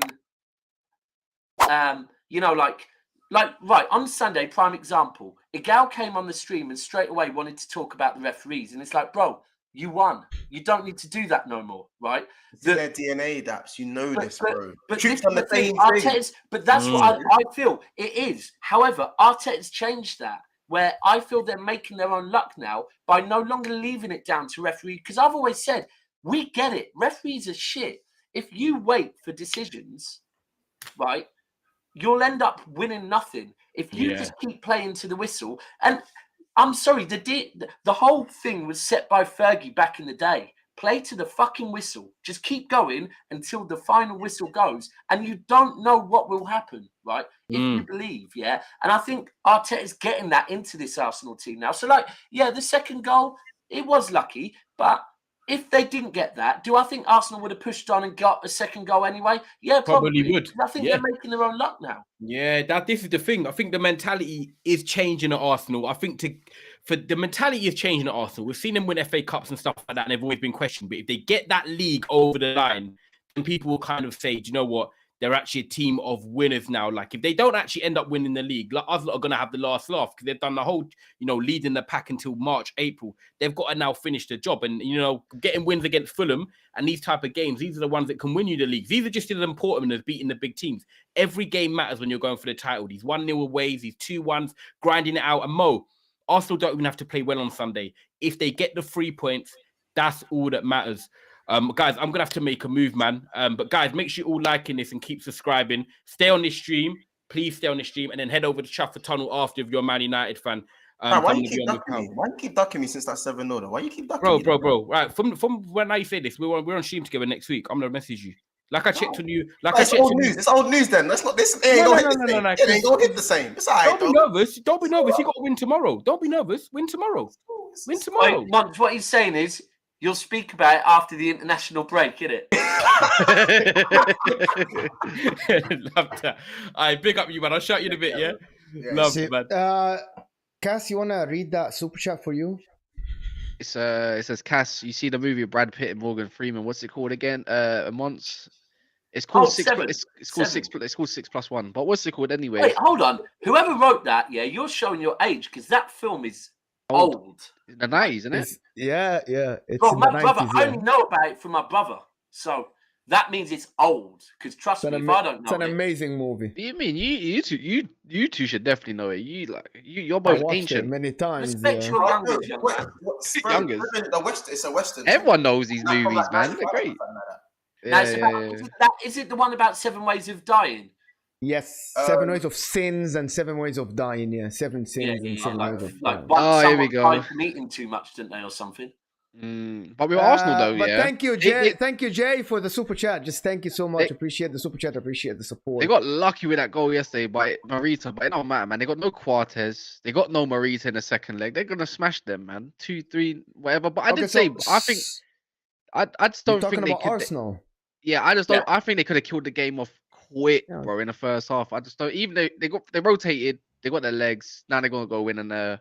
right, on Sunday, prime example, Igal came on the stream and straight away wanted to talk about the referees. And it's like, bro, you won. You don't need to do that no more, right? It's their DNA, Daps. You know this, bro. But this on the thing. But that's what I feel. It is. However, Arteta's changed that, where I feel they're making their own luck now by no longer leaving it down to referee. Because I've always said, we get it. Referees are shit. If you wait for decisions, right, you'll end up winning nothing if you just keep playing to the whistle. And I'm sorry, the whole thing was set by Fergie back in the day. Play to the fucking whistle. Just keep going until the final whistle goes, and you don't know what will happen, right? If you believe, yeah. And I think Arteta's getting that into this Arsenal team now. So, like, yeah, the second goal, it was lucky, but if they didn't get that, do I think Arsenal would have pushed on and got a second goal anyway? Yeah, probably would. I think they're making their own luck now. Yeah, this is the thing. I think the mentality is changing at Arsenal. I think the mentality is changing at Arsenal. We've seen them win FA Cups and stuff like that, and they've always been questioned. But if they get that league over the line, then people will kind of say, do you know what? They're actually a team of winners now. Like, if they don't actually end up winning the league, like, us lot are going to have the last laugh because they've done the whole, leading the pack until March, April. They've got to now finish the job. And, getting wins against Fulham and these type of games, these are the ones that can win you the league. These are just as important as beating the big teams. Every game matters when you're going for the title. These 1-0 aways, these 2-1s, grinding it out. And Mo, Arsenal don't even have to play well on Sunday. If they get the 3 points, that's all that matters. Guys, I'm going to have to make a move, man. But guys, make sure you're all liking this and keep subscribing. Stay on this stream. Please stay on this stream. And then head over to Trafford Tunnel after if you're a Man United fan. Why you keep ducking me? Why you keep ducking me since that 7-0 though? Why you keep ducking me? Bro. Right, from when I say this, we're on stream together next week. I'm going to message you. Like I checked on you. It's old news. It's old news then. Let's not this. It ain't gonna hit the same. It's all right. Don't be nervous. Don't be nervous. You got to win tomorrow. Don't be nervous. Win tomorrow. Win tomorrow. Wait, Monts, what he's saying is, you'll speak about it after the international break, innit? Love that. I big up you, man. I'll shout you in a bit, yeah? Love it, man. Cass, you want to read that super chat for you? It says, Cass, you see the movie with Brad Pitt and Morgan Freeman. What's it called again? Monts. It's called 6. It's called 6. It's called 6+1. But what's it called anyway? Wait, hold on. Whoever wrote that, yeah, you're showing your age because that film is old. In the 90s, isn't it? Yeah. It's Bro, in my the brother, 90s, I only know about it from my brother. So that means it's old. Because trust me, if I don't know it's an amazing movie. What do you mean? You two should definitely know it. You're both ancient. It many times. Respect your youngest, young man. Youngest. It's a Western. Everyone knows these movies, man. They're great. Now, is it the one about 7 ways of dying? Yes, 7 ways of sins and 7 ways of dying. Yeah, 7 sins and 7 ways of dying. Here we go. Died from eating too much, didn't they, or something? But we were Arsenal though, but yeah. Thank you, Jay. Thank you, Jay, for the super chat. Just thank you so much. Appreciate the super chat. Appreciate the support. They got lucky with that goal yesterday by Marita, but it don't matter, man. They got no Quartes. They got no Marita in the second leg. They're gonna smash them, man. 2-3, whatever. But I just don't think they could. Arsenal. Yeah, I just don't. I think they could have killed the game off quick, bro, in the first half. I just don't. Even though they rotated, they got their legs. Now they're gonna go win and they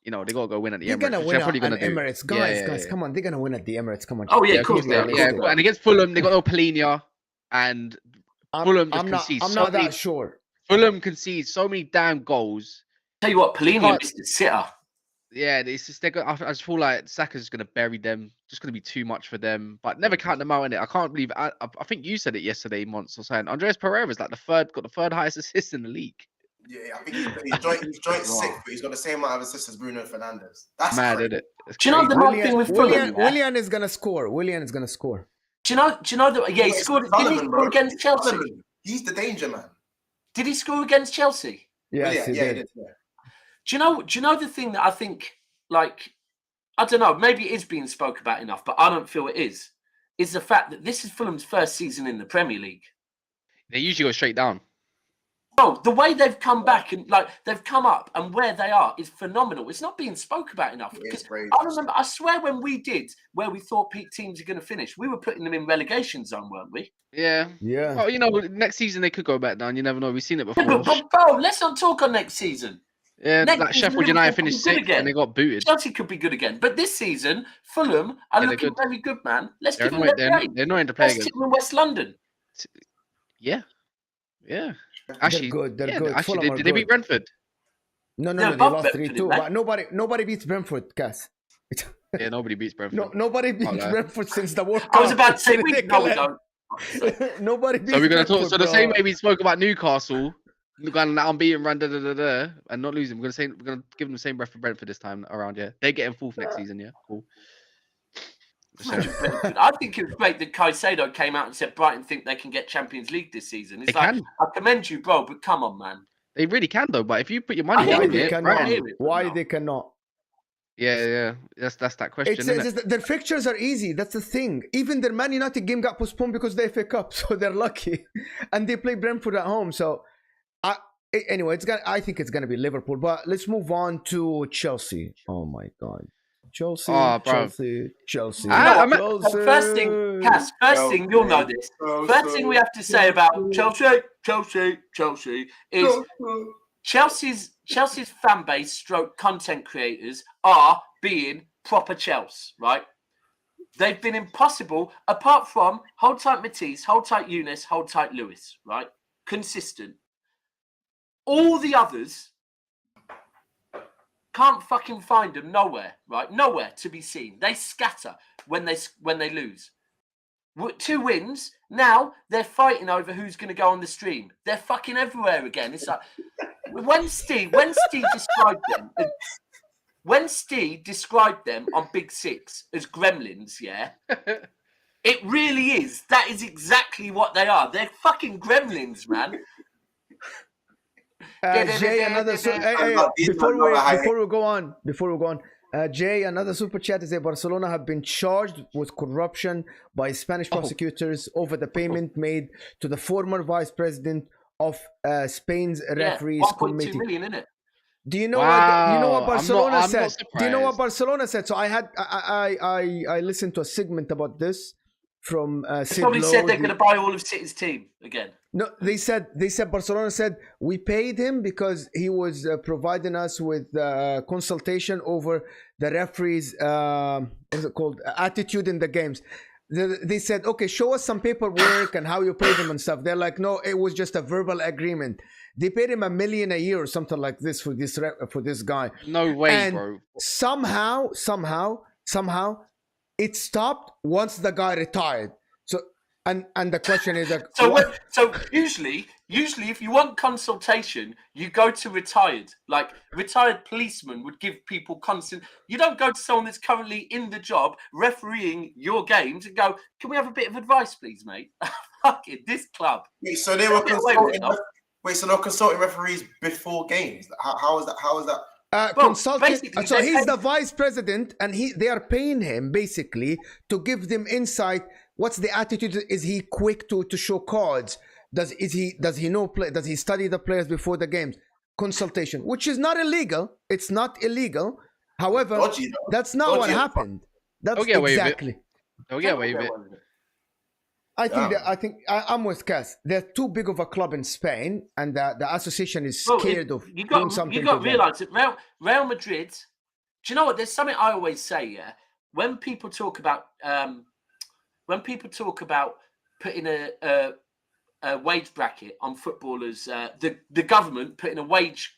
gotta go win at the Emirates. They're gonna win at Emirates, guys. Come on, they're gonna win at the Emirates. Come on. Oh yeah, of course. Yeah, and against Fulham, they got no Palhinha, and Fulham just concedes. I'm not that sure. Fulham concedes so many damn goals. Tell you what, Palhinha is the sitter. Yeah, it's just I just feel like Saka's just gonna bury them. Just gonna be too much for them. But never count them out in it. I can't believe. I think you said it yesterday, Monts, or saying Andreas Pereira's like got the third highest assist in the league. Yeah, I think he's joint sick, but he's got the same amount of assists as Bruno Fernandes. That's mad, isn't it? Do you know the right thing with Fulham? Willian is gonna score. Willian is gonna score. Do you know that? Yeah, he scored. Did he score against Chelsea? He's the danger man. Did he score against Chelsea? Yes, he did. Do you know the thing that I think, like, I don't know, maybe it is being spoke about enough, but I don't feel it is the fact that this is Fulham's first season in the Premier League. They usually go straight down. No, the way they've come back and they've come up and where they are is phenomenal. It's not being spoke about enough. Because I remember, I swear, when we did where we thought peak teams are going to finish, we were putting them in relegation zone, weren't we? Yeah. Well, next season they could go back down. You never know. We've seen it before. Yeah, but bro, let's not talk on next season. Yeah, like Sheffield United finished 6th and they got booted. Chelsea could be good again, but this season Fulham are looking very good, man. Let's give them a break. They're not in to play again. Let's in West London. Yeah. Actually, they're good. Actually, did they beat Brentford? No, they lost 3-2. But nobody beats Brentford, Cass. Yeah, nobody beats Brentford. No, nobody beats Brentford since the World Cup. I was about to say we don't. Nobody beats So we're gonna Brentford, talk. So the same way we spoke about Newcastle, going that unbeaten run, and not losing. We're gonna give them the same breath for Brentford this time around. Yeah, they're getting fourth next season. Yeah, cool. Imagine Brentford. I think it was great that Caicedo came out and said Brighton think they can get Champions League this season. It's They like, can. I commend you, bro, but come on, man. They really can though. But if you put your money hear Why on they it, cannot? Brighton, Why they cannot? yeah, that's that question. Isn't it? Their fixtures are easy. That's the thing. Even their Man United game got postponed because of the FA Cup, so they're lucky, and they play Brentford at home. So, anyway, I think it's gonna be Liverpool. But let's move on to Chelsea. Oh my God, Chelsea, Oh, bro. Chelsea. So first thing, Cass, thing, you'll know this. First thing we have to say about Chelsea is Chelsea's fan base stroke content creators are being proper Chelsea, right? They've been impossible, apart from hold tight Matisse, hold tight Eunice, hold tight Lewis, right? Consistent. All the others can't fucking find them nowhere, right? Nowhere to be seen. They scatter when they lose. 2 wins. Now they're fighting over who's going to go on the stream. They're fucking everywhere again. It's like when Steve described them on Big Six as gremlins, yeah. It really is. That is exactly what they are. They're fucking gremlins, man. Jay, before we go on, Jay, another super chat is that Barcelona have been charged with corruption by Spanish prosecutors over the payment made to the former vice president of Spain's referees 1.2 committee. million, innit? Do you know what Barcelona said? Do you know what Barcelona said? So I listened to a segment about this from Sid Probably Lowe, said they're going to buy all of City's team again. No, they said Barcelona said we paid him because he was providing us with consultation over the referees' what's it called, attitude in the games. They said, okay, show us some paperwork and how you paid him and stuff. They're like, no, it was just a verbal agreement. They paid him $1 million a year or something like this for this guy. No way, and bro. Somehow, it stopped once the guy retired. So, and the question is like, so usually if you want consultation, you go to retired. Like retired policemen would give people constant. You don't go to someone that's currently in the job refereeing your games and go, "Can we have a bit of advice, please, mate?" Fucking this club. Wait, so they were consulting. So they're consulting referees before games. How is that? How is that? Consulting. So he's the vice president, and they are paying him basically to give them insight. What's the attitude? Is he quick to show cards? Does he know play? Does he study the players before the games? Consultation, which is not illegal. It's not illegal. However, that's not what happened. That's exactly. Don't get away with it. I think I'm with Cass. They're too big of a club in Spain, and the association is scared of doing something. You got to realise that Real Madrid. Do you know what? There's something I always say. Yeah, when people talk about putting a wage bracket on footballers, the government putting a wage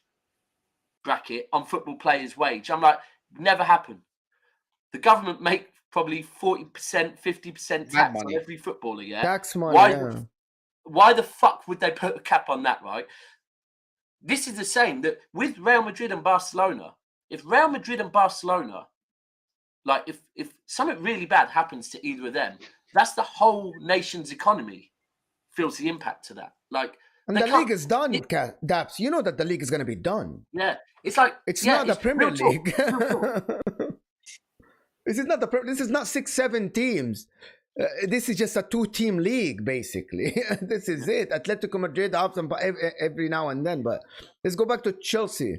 bracket on football players' wage, I'm like, never happen. The government make probably 40%, 50% tax on every footballer, yeah? Tax money, Why the fuck would they put a cap on that, right? This is the same, that with Real Madrid and Barcelona, if Real Madrid and Barcelona, like if something really bad happens to either of them, that's the whole nation's economy feels the impact of that. Like, and the league is done, Daps. You know that the league is going to be done. Yeah. It's like... It's not the Premier League. This is not 6-7 teams. This is just a 2-team league, basically. This is it. Atletico Madrid ups and every now and then. But let's go back to Chelsea.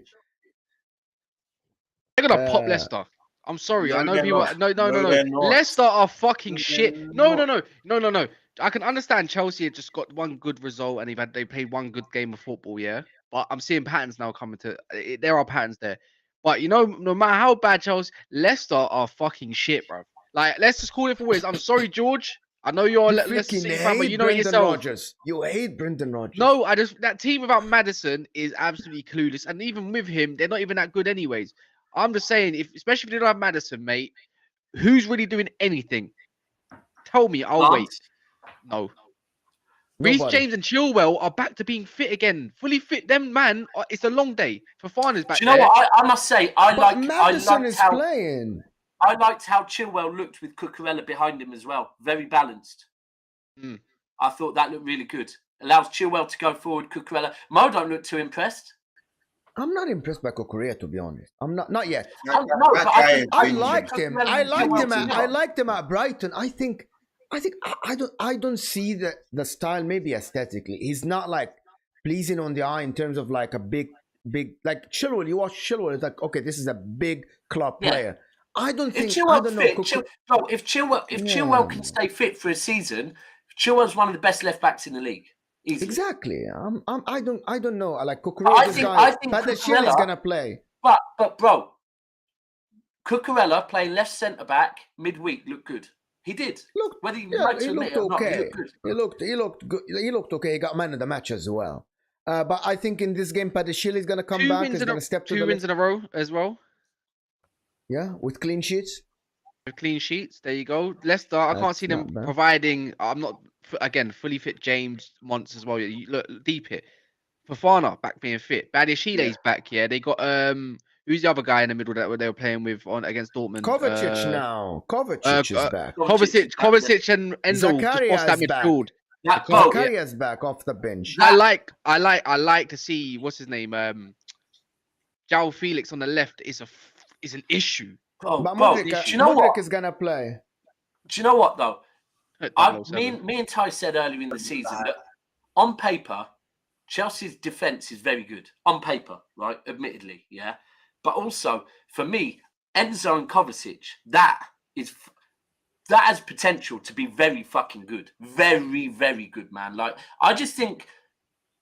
They're gonna pop Leicester. I'm sorry. I know people. No. Leicester are fucking shit. No. I can understand Chelsea had just got one good result and they played one good game of football. Yeah, but I'm seeing patterns now coming to. There are patterns there. But, no matter how bad Chelsea, Leicester are fucking shit, bro. Like, let's just call it for what it is. I'm sorry, George. I know you're a Leicester City fan, but you know it yourself. Rodgers. You hate Brendan Rodgers. No, that team without Maddison is absolutely clueless. And even with him, they're not even that good anyways. I'm just saying, especially if they don't have Maddison, mate, who's really doing anything? Tell me, I'll wait. No. Reece James and Chilwell are back to being fit again. Fully fit. Them, man, it's a long day. Fofana's back there. Do you know what? I must say, Madison is playing. I liked how Chilwell looked with Cucurella behind him as well. Very balanced. Mm. I thought that looked really good. Allows Chilwell to go forward. Cucurella. Mo don't look too impressed. I'm not impressed by Korea, to be honest. I'm not yet. I liked him. I Chilwell liked him at Brighton. I don't see the style. Maybe aesthetically, he's not like pleasing on the eye in terms of like a big like Chilwell. You watch Chilwell, it's like, okay, this is a big club player. I don't think. I don't know. If Chilwell can stay fit for a season, Chilwell's one of the best left backs in the league. Easily. Exactly. I don't know. I like Cucurella. I think Cucurella is gonna play. But bro, Cucurella playing left centre back midweek looked good. He did. Whether you like to admit it or not, he looked good. He looked good. He looked okay. He got man of the match as well. But I think in this game, Padashile is gonna come back. He's gonna step to the 2 wins in a row as well. Yeah, with clean sheets. With clean sheets, there you go. Leicester, I can't see them providing. I'm not fully fit. James Monts as well. You look deep it. Fofana back being fit. Badiashile's back. Yeah, they got who's the other guy in the middle that they were playing with against Dortmund? Kovacic now. Kovacic is back. Kovacic and Endo just lost that midfield. Zakaria's back off the bench. I like to see what's his name. João Felix on the left is an issue. But Modric is gonna play. Do you know what though? Me and Ty said earlier in the season that on paper, Chelsea's defense is very good. On paper, right? Admittedly, yeah. But also for me, Enzo and Kovacic, that has potential to be very fucking good. Very, very good, man. Like I think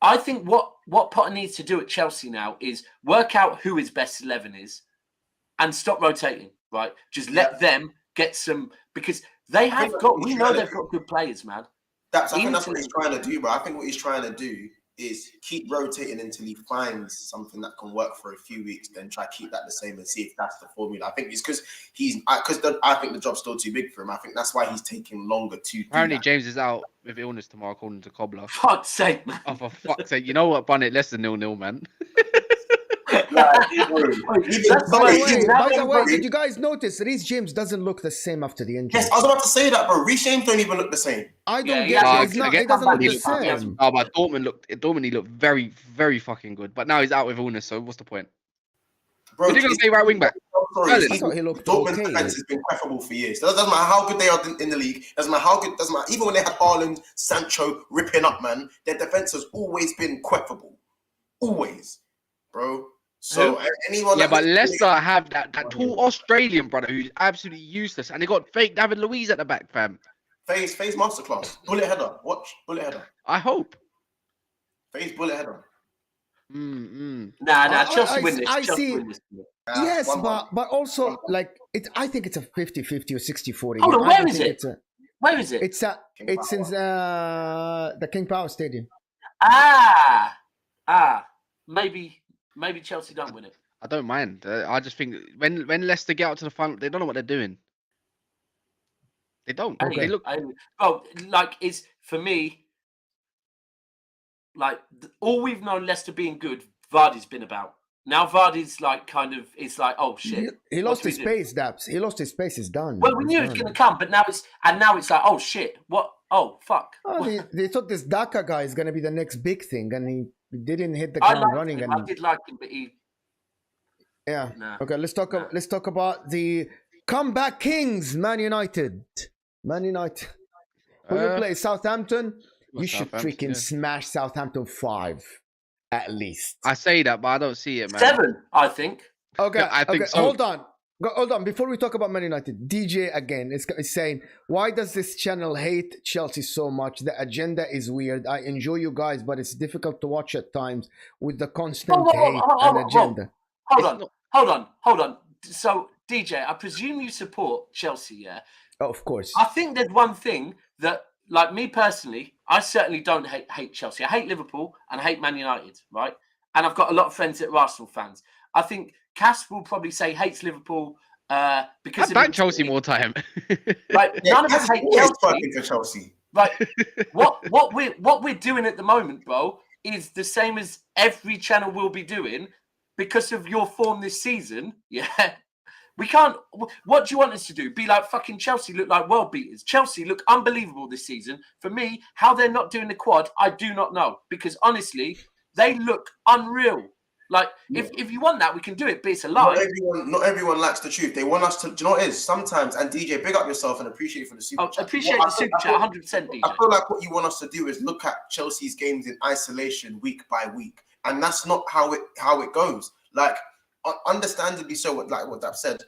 what Potter needs to do at Chelsea now is work out who his best 11 is and stop rotating, right? Just let them get some, because they have got, we know they've got good players, man. I think that's what he's trying to do, but I think what he's trying to do is keep rotating until he finds something that can work for a few weeks, then try to keep that the same and see if that's the formula. I think it's because I think the job's still too big for him. I think that's why he's taking longer to Apparently James is out with illness tomorrow, according to Cobbler. Fuck's sake, man. Oh, for fuck's sake. You know what, Bonnet? Less than 0-0, man. By the way, did you guys notice Reece James doesn't look the same after the injury? Yes, I was about to say that, bro. Reece James don't even look the same. I don't get it. He doesn't look the same. Oh, but Dortmund, he looked very, very fucking good. But now he's out with illness, so what's the point? Bro, you're going to say right wing back? I thought he looked Dortmund's okay. defense has been preferable for years. Doesn't matter how good they are in the league. Doesn't matter how good. Doesn't matter. Even when they had Haaland, Sancho ripping up, man, their defense has always been preferable. Always, bro. So anyone, but Leicester have that tall Australian brother who's absolutely useless, and they got fake David Luiz at the back, fam. Face masterclass, bullet header. Watch bullet header. I hope. Face bullet header. Nah. Chelsea win this. I see. Win this. Yes, but also like it. I think it's a 50-50 or 60-40. Hold on, where is it? Where is it? It's in the King Power Stadium. Maybe Chelsea don't win it. I don't mind. I just think when Leicester get out to the final, they don't know what they're doing. They don't. Okay. They look. It's for me. Like all we've known Leicester being good, Vardy's been about. Now Vardy's like kind of. It's like, oh shit. He lost his pace, Daps. He lost his pace. It's done. Well, we knew it was going to come, but now it's like, oh shit. What? Oh fuck. Oh, they thought this Daka guy is going to be the next big thing, and he didn't hit the ground running. I did like him, but he. Yeah. Nah. Okay. Let's talk about the comeback kings, Man United. Who you play? Southampton. You should freaking smash Southampton 5, at least. I say that, but I don't see it, man. 7, I think. Okay. I think so. Hold on. Before we talk about Man United, DJ again is saying, why does this channel hate Chelsea so much? The agenda is weird. I enjoy you guys, but it's difficult to watch at times with the constant hate and agenda. Hold on. So, DJ, I presume you support Chelsea, yeah? Oh, of course. I think there's one thing that, like me personally, I certainly don't hate Chelsea. I hate Liverpool and I hate Man United, right? And I've got a lot of friends that are Arsenal fans. I think Cass will probably say hates Liverpool because I back Chelsea more time. Right, none of us hate Chelsea. Right, what we're doing at the moment, bro, is the same as every channel will be doing because of your form this season. Yeah, We can't. What do you want us to do? Be like fucking Chelsea, look like world beaters. Chelsea look unbelievable this season. For me, how they're not doing the quad, I do not know. Because honestly, they look unreal. Like, if you want that, we can do it, but it's a lie. Not everyone likes the truth. They want us to. Do you know what it is? Sometimes, and DJ, big up yourself and appreciate you for the super chat. Appreciate the super chat, 100%, DJ. I feel like what you want us to do is look at Chelsea's games in isolation, week by week, and that's not how it goes. Like, understandably so, what Daps said,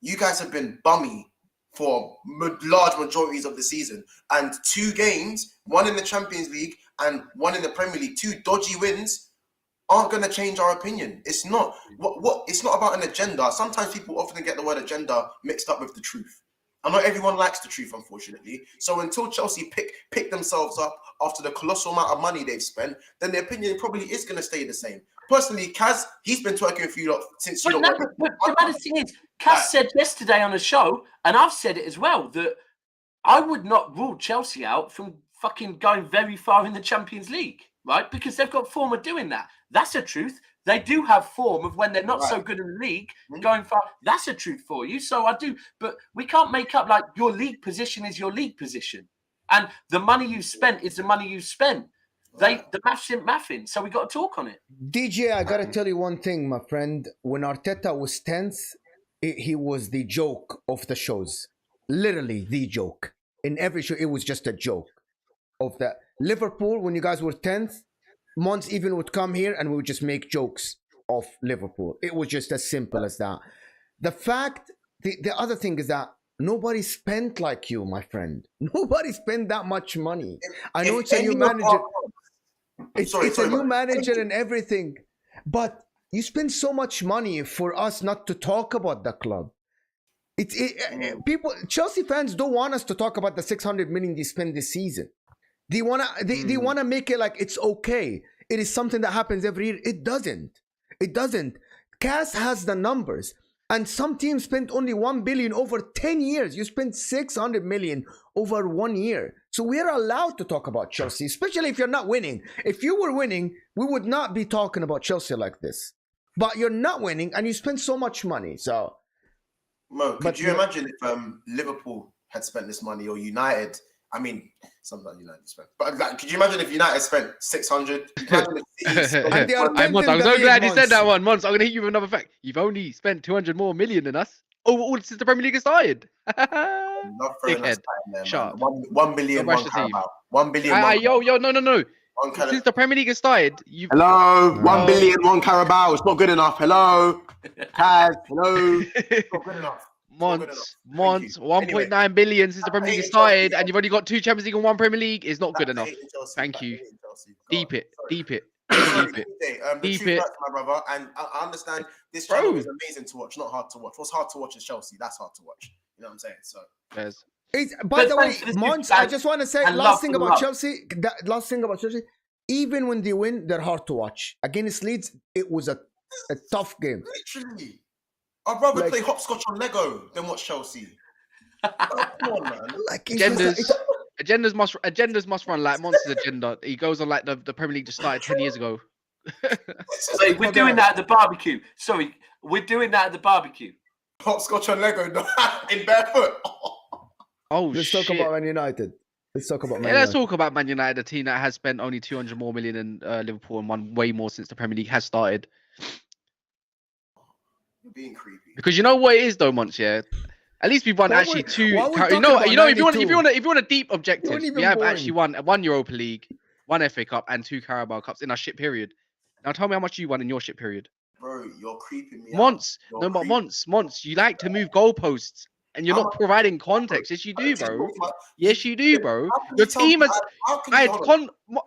you guys have been bummy for large majorities of the season, and 2 games, one in the Champions League and one in the Premier League, 2 dodgy wins, aren't going to change our opinion. It's not it's not about an agenda. Sometimes people often get the word agenda mixed up with the truth. And not everyone likes the truth, unfortunately. So until Chelsea pick themselves up after the colossal amount of money they've spent, then the opinion probably is going to stay the same. Personally, Kaz, he's been twerking for you lot since you But the maddest thing is, Kaz said yesterday on the show, and I've said it as well, that I would not rule Chelsea out from fucking going very far in the Champions League, right? Because they've got form of doing that. That's a truth. They do have form of when they're not so good in the league, going far. That's a truth for you. So I do. But we can't make up like your league position is your league position. And the money you spent is the money you spent. The maths isn't mathing. So we got to talk on it. DJ, I got to tell you one thing, my friend. When Arteta was 10th, he was the joke of the shows. Literally the joke. In every show, it was just a joke. Of the Liverpool, when you guys were 10th, Monts even would come here and we would just make jokes of Liverpool. It was just as simple as that. The fact, the other thing is that nobody spent like you, my friend. Nobody spent that much money. I know it's a new manager. It's a new manager and everything. But you spend so much money for us not to talk about the club. People, Chelsea fans don't want us to talk about the 600 million they spent this season. They wanna make it like it's okay. It is something that happens every year. It doesn't. It doesn't. Cass has the numbers, and some teams spent only 1 billion over 10 years. You spent 600 million over 1 year. So we are allowed to talk about Chelsea, especially if you're not winning. If you were winning, we would not be talking about Chelsea like this. But you're not winning, and you spend so much money. So, Mo, could you imagine if Liverpool had spent this money or United? I mean, sometimes United spent, but like, could you imagine if United spent 600? I'm so glad you said that one, Monts. I'm going to hit you with another fact. You've only spent 200 more million than us. All since the Premier League has started. Dickhead. Shut up. 1 billion, one Carabao. 1 billion. Yo, no. Since the Premier League has started, Hello, 1 billion, one Carabao. It's not good enough. Hello, Kaz. Hello. It's not good enough. Monts, 1.9 billion since the Premier League started, and you've only got 2 Champions League and 1 Premier League is not good enough. Thank you. Deep it. My brother, and I understand this channel is amazing to watch, not hard to watch. What's hard to watch is Chelsea. That's hard to watch. You know what I'm saying? So. By the way, Monts, I just want to say last thing about Chelsea. Even when they win, they're hard to watch. Against Leeds, it was a tough game. Literally. I'd rather play hopscotch on Lego than watch Chelsea. Come on, man. Agendas must run like Monster's agenda. He goes on like the Premier League just started 10 years ago. We're doing that at the barbecue. Sorry, we're doing that at the barbecue. Hopscotch on Lego in barefoot. Let's talk about Man United. Let's talk about Man United, a team that has spent only 200 more million in Liverpool and won way more since the Premier League has started. You're being creepy. Because you know what it is though, Monts, yeah? At least we've won actually 2. You know, if you want a deep objective, we have actually won 1 Europa League, 1 FA Cup, and 2 Carabao Cups in our ship period. Now tell me how much you won in your ship period. Bro, you're creeping me Monts, Monts, you like to move goalposts. And you're not providing context. Yes, you do, bro. Yes, you do, bro. Your team has...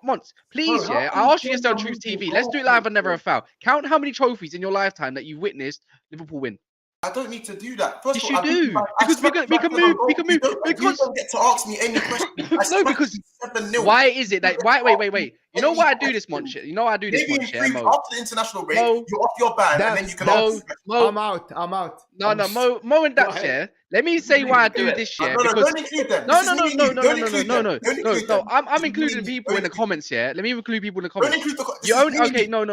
Monts, please, yeah? I asked you yesterday on Truth TV. Let's do it live and never a foul. Count how many trophies in your lifetime that you've witnessed Liverpool win. I don't need to do that. Yes, you do. Because we can move. You don't get to ask me any questions. No, because... Why is it that... Wait. You know why I do this, Monts? You know why I do this, Monts? After the international break, you're off your band, and then you can ask... I'm out. No, Mo and Daps, yeah? Let me say why I do this year. Don't include them. No. I'm including people in the comments here. Let me include people in the comments. Don't include the... Okay, no.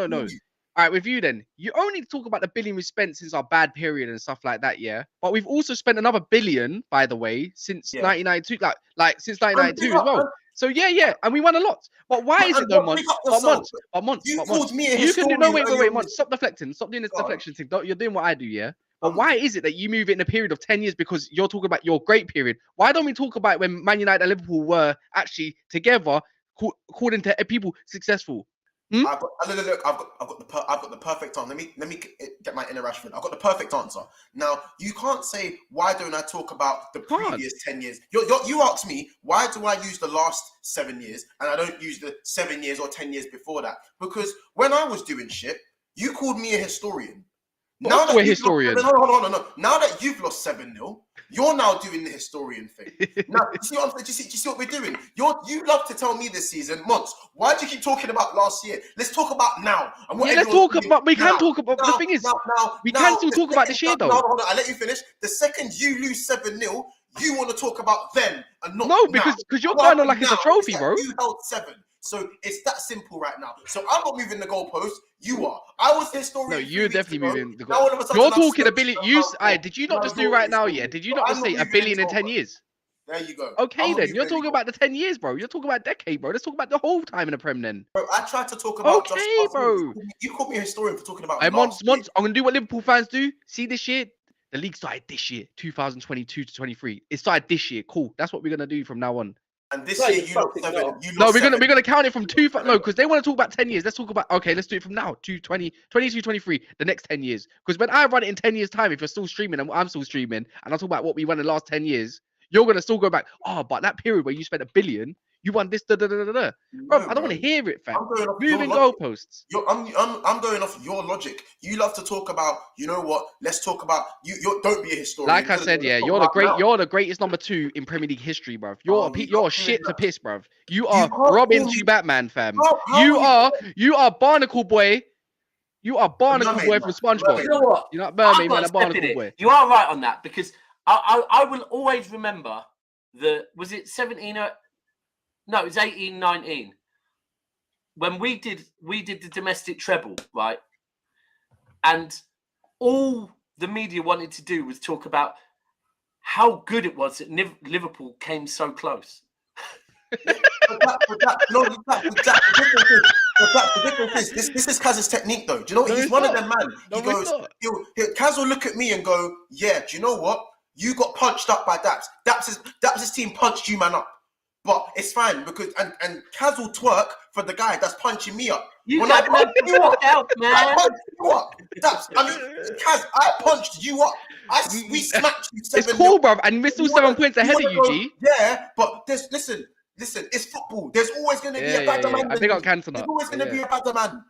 All right, with you then. You only talk about the billion we spent since our bad period and stuff like that, yeah. But we've also spent another billion, by the way, since 1992, like since 1992 as well. So yeah, and we won a lot. But why is it though, Monts? But Monts, You called me a you can do historian. wait, Monts, stop deflecting. Stop doing this deflection thing. You're doing what I do, yeah. But why is it that you move it in a period of 10 years? Because you're talking about your great period. Why don't we talk about when Man United and Liverpool were actually together, according to people, successful? Look, I've got the perfect answer. Let me get my inner Rashford. I've got the perfect answer. Now, you can't say, why don't I talk about the previous 10 years? You asked me, why do I use the last 7 years and I don't use the 7 years or 10 years before that? Because when I was doing shit, you called me a historian. Now that historian. No. Now that you've lost 7-0, you're now doing the historian thing. Now, you see what I'm saying? Do you see what we're doing? You love to tell me this season, Monts, why do you keep talking about last year? Let's talk about now. And what let's talk about. We can talk about. The thing is, we can still talk about this year, though. Hold on. I let you finish. The second you lose 7-0, you want to talk about them and not no, because you're kind of like it's a trophy, bro. You held 7. So it's that simple right now. So I'm not moving the goalpost. You are. I was the historian. No, you're definitely moving the goalpost. You're talking a billion. Did you not just do right now? Yeah. Did you not just say a billion in 10 years? There you go. Okay, then you're talking about the 10 years, bro. You're talking about a decade, bro. Let's talk about the whole time in the Prem, then. Bro, I tried to talk about. Okay, bro. You called me a historian for talking about. Monts, I'm gonna do what Liverpool fans do. See this year. The league started this year, 2022 to 23. It started this year. Cool. That's what we're gonna do from now on. And this year you lost 7. We're gonna count it from 2. No, because they want to talk about 10 years. Let's talk about let's do it from now to 22, 23, the next 10 years. Because when I run it in 10 years' time, if you're still streaming and I'm still streaming, and I talk about what we won in the last 10 years, you're gonna still go back. Oh, but that period where you spent $1 billion, you won this. Bro, I don't want to hear it, fam. Moving goalposts. I'm going off your logic. You love to talk about. You know what? Let's talk about you. Don't be a historian. Like I said, yeah, you're the greatest number 2 in Premier League history, bruv. You're shit to piss, bruv. You are Robin to Batman, fam. You are Barnacle Boy. You are Barnacle Boy from SpongeBob. You know what? You're not Mermaid, man. A Barnacle Boy. You are right on that because I will always remember was it 17 or no, it was 18-19 when we did the domestic treble, right? And all the media wanted to do was talk about how good it was that Liverpool came so close. The difference is this is Kaz's technique, though. Do you know what? He's one of them, man. He goes, Kaz will look at me and go, yeah, do you know what? You got punched up by Daps. Daps' team punched you, man, up. But it's fine because and Kaz will twerk for the guy that's punching me up. You got nothing out, man. I punched you up. Daps, Kaz, I punched you up. We smacked you 7-0. It's cool, bruv, and we're still 7 points ahead of you, G. Yeah, but listen, it's football. There's always going to be a better man. I think I'll cancel that. There's always going to be a better man.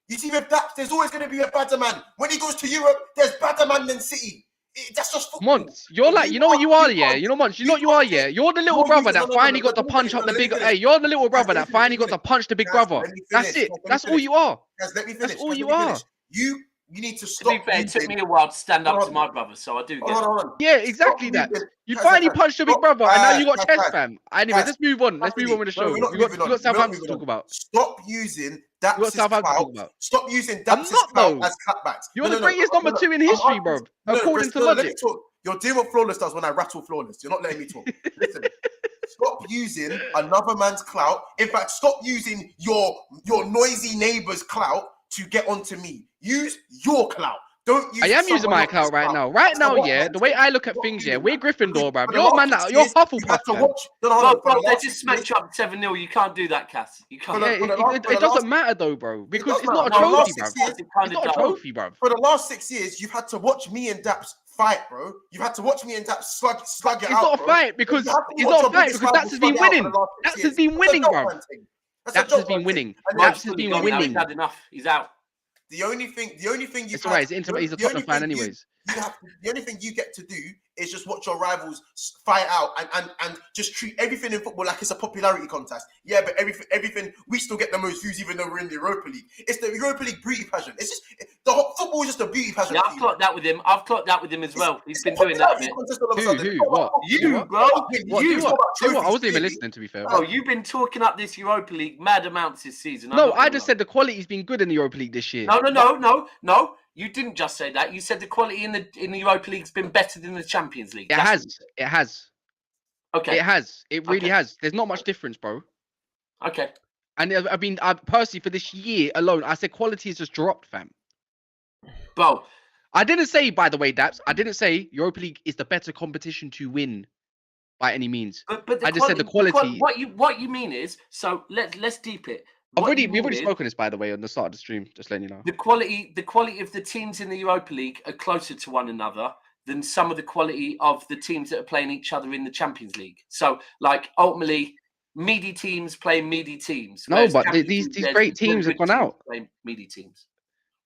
You see with Daps, there's always going to be a better man. When he goes to Europe, there's better man than City. That's just football. Monts, you're like, you know what you are, yeah? You know, Monts, you know what you are, yeah? You're the little brother that finally got to punch up the big... Hey, you're the little brother that finally got to punch the big brother. That's it. That's all you are. That's all you are. You need to stop. To be fair, it took me a while to stand up to my brother, so I do get it. Yeah, exactly that. You finally punched your big brother, and now you got chest, fam. Anyway, let's move on. Let's move on with the show. We got Southampton to talk about. Stop using Daps' clout. Stop using Daps' clout as cutbacks. You're the greatest number 2 in history, bro. According to logic. You're doing what Flawless does when I rattle Flawless. You're not letting me talk. Listen. Stop using another man's clout. In fact, stop using your noisy neighbor's clout to get onto me. Use your clout. Don't use. I am using my clout right now. Right now, yeah. The way I look at things, yeah, we're Gryffindor, bruv. You're man, you're Hufflepuff. They just smacked you up 7-0. You can't do that, Cass. You can't. It doesn't matter though, bro, because it's not a trophy, bruv. It's not a trophy, bruv. For the last 6 years, you've had to watch me and Daps fight, bro. You've had to watch me and Daps slug it out. It's not a fight because Daps has been winning. Daps has been winning, bruv. Daps has been winning. Daps has been winning. He's had enough. He's out. The only thing it's alright. He's a Tottenham fan, anyways. the only thing you get to do is just watch your rivals fight out and just treat everything in football like it's a popularity contest. Yeah, but everything we still get the most views even though we're in the Europa League. It's the Europa League beauty pageant. It's just the whole football is just a beauty pageant. Yeah, I've clocked that with him. I've clocked that with him as well. He's been doing that a bit. Who? What? You, bro. I wasn't even listening, to be fair. Oh, you've been talking up this Europa League mad amounts this season. No, I just said the quality's been good in the Europa League this year. No. You didn't just say that. You said the quality in the Europa League's been better than the Champions League. It has. Okay. It has. It really has. There's not much difference, bro. Okay. And I mean, personally, for this year alone, I said quality has just dropped, fam. Bro. I didn't say, by the way, Daps, I didn't say Europa League is the better competition to win by any means. But I just said the quality. What you mean is, so let's deep it. We've already spoken this, by the way, on the start of the stream. Just letting you know. The quality of the teams in the Europa League are closer to one another than some of the quality of the teams that are playing each other in the Champions League. So, like, ultimately, meaty teams playing meaty teams. No, but these great teams have gone out. Playing meaty teams.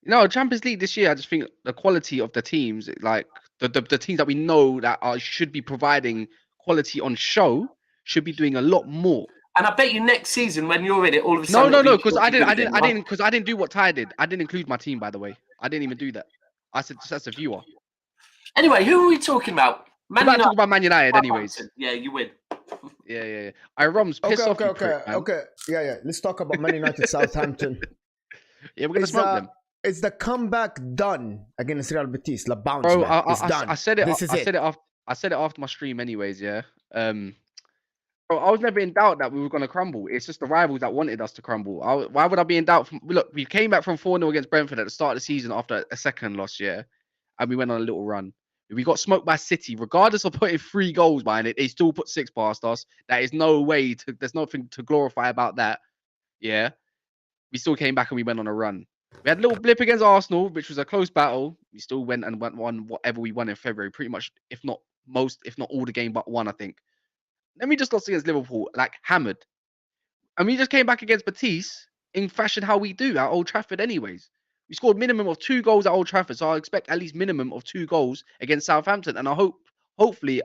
No, Champions League this year, I just think the quality of the teams, like the teams that we know that should be providing quality on show, should be doing a lot more. And I bet you next season when you're in it, all of a sudden. No, because I didn't do what Ty did. I didn't include my team, by the way. I didn't even do that. I said just as a viewer. Anyway, who are we talking about? Man United. Talk about Man United, anyways. Yeah, you win. Yeah. Rom's piss off. Okay. Yeah. Let's talk about Man United Southampton. Yeah, we're gonna smoke them. Is the comeback done against Real Betis? The bounce Bro, back is done. I said it. I said it after my stream, anyways. Yeah. Bro, I was never in doubt that we were going to crumble. It's just the rivals that wanted us to crumble. Why would I be in doubt? Look, we came back from 4-0 against Brentford at the start of the season after a second loss, yeah, and we went on a little run. We got smoked by City, regardless of putting 3 goals behind it. They still put 6 past us. That is no way to. There's nothing to glorify about that. Yeah, we still came back and we went on a run. We had a little blip against Arsenal, which was a close battle. We still went and won whatever we won in February, pretty much, if not all the game but one, I think. Then we just lost against Liverpool, like hammered. And we just came back against Betis in fashion how we do at Old Trafford anyways. We scored minimum of 2 goals at Old Trafford, so I expect at least minimum of 2 goals against Southampton. And I hopefully,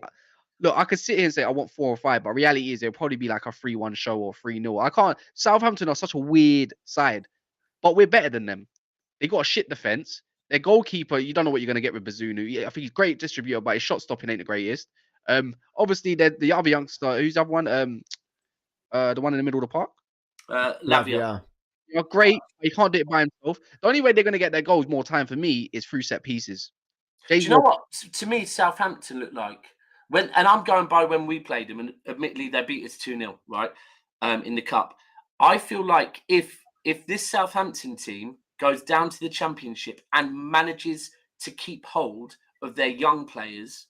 look, I could sit here and say I want 4 or 5, but reality is it'll probably be like a 3-1 show or 3-0. Southampton are such a weird side, but we're better than them. They got a shit defense. Their goalkeeper, you don't know what you're going to get with Bazunu. I think he's a great distributor, but his shot stopping ain't the greatest. Obviously, the other youngster, who's the other one? The one in the middle of the park? Lavia. You're great. He can't do it by himself. The only way they're going to get their goals more time for me is through set pieces. Do you know what? To me, Southampton look like and I'm going by when we played them, and admittedly they beat us 2-0, right? In the cup. I feel like if this Southampton team goes down to the Championship and manages to keep hold of their young players,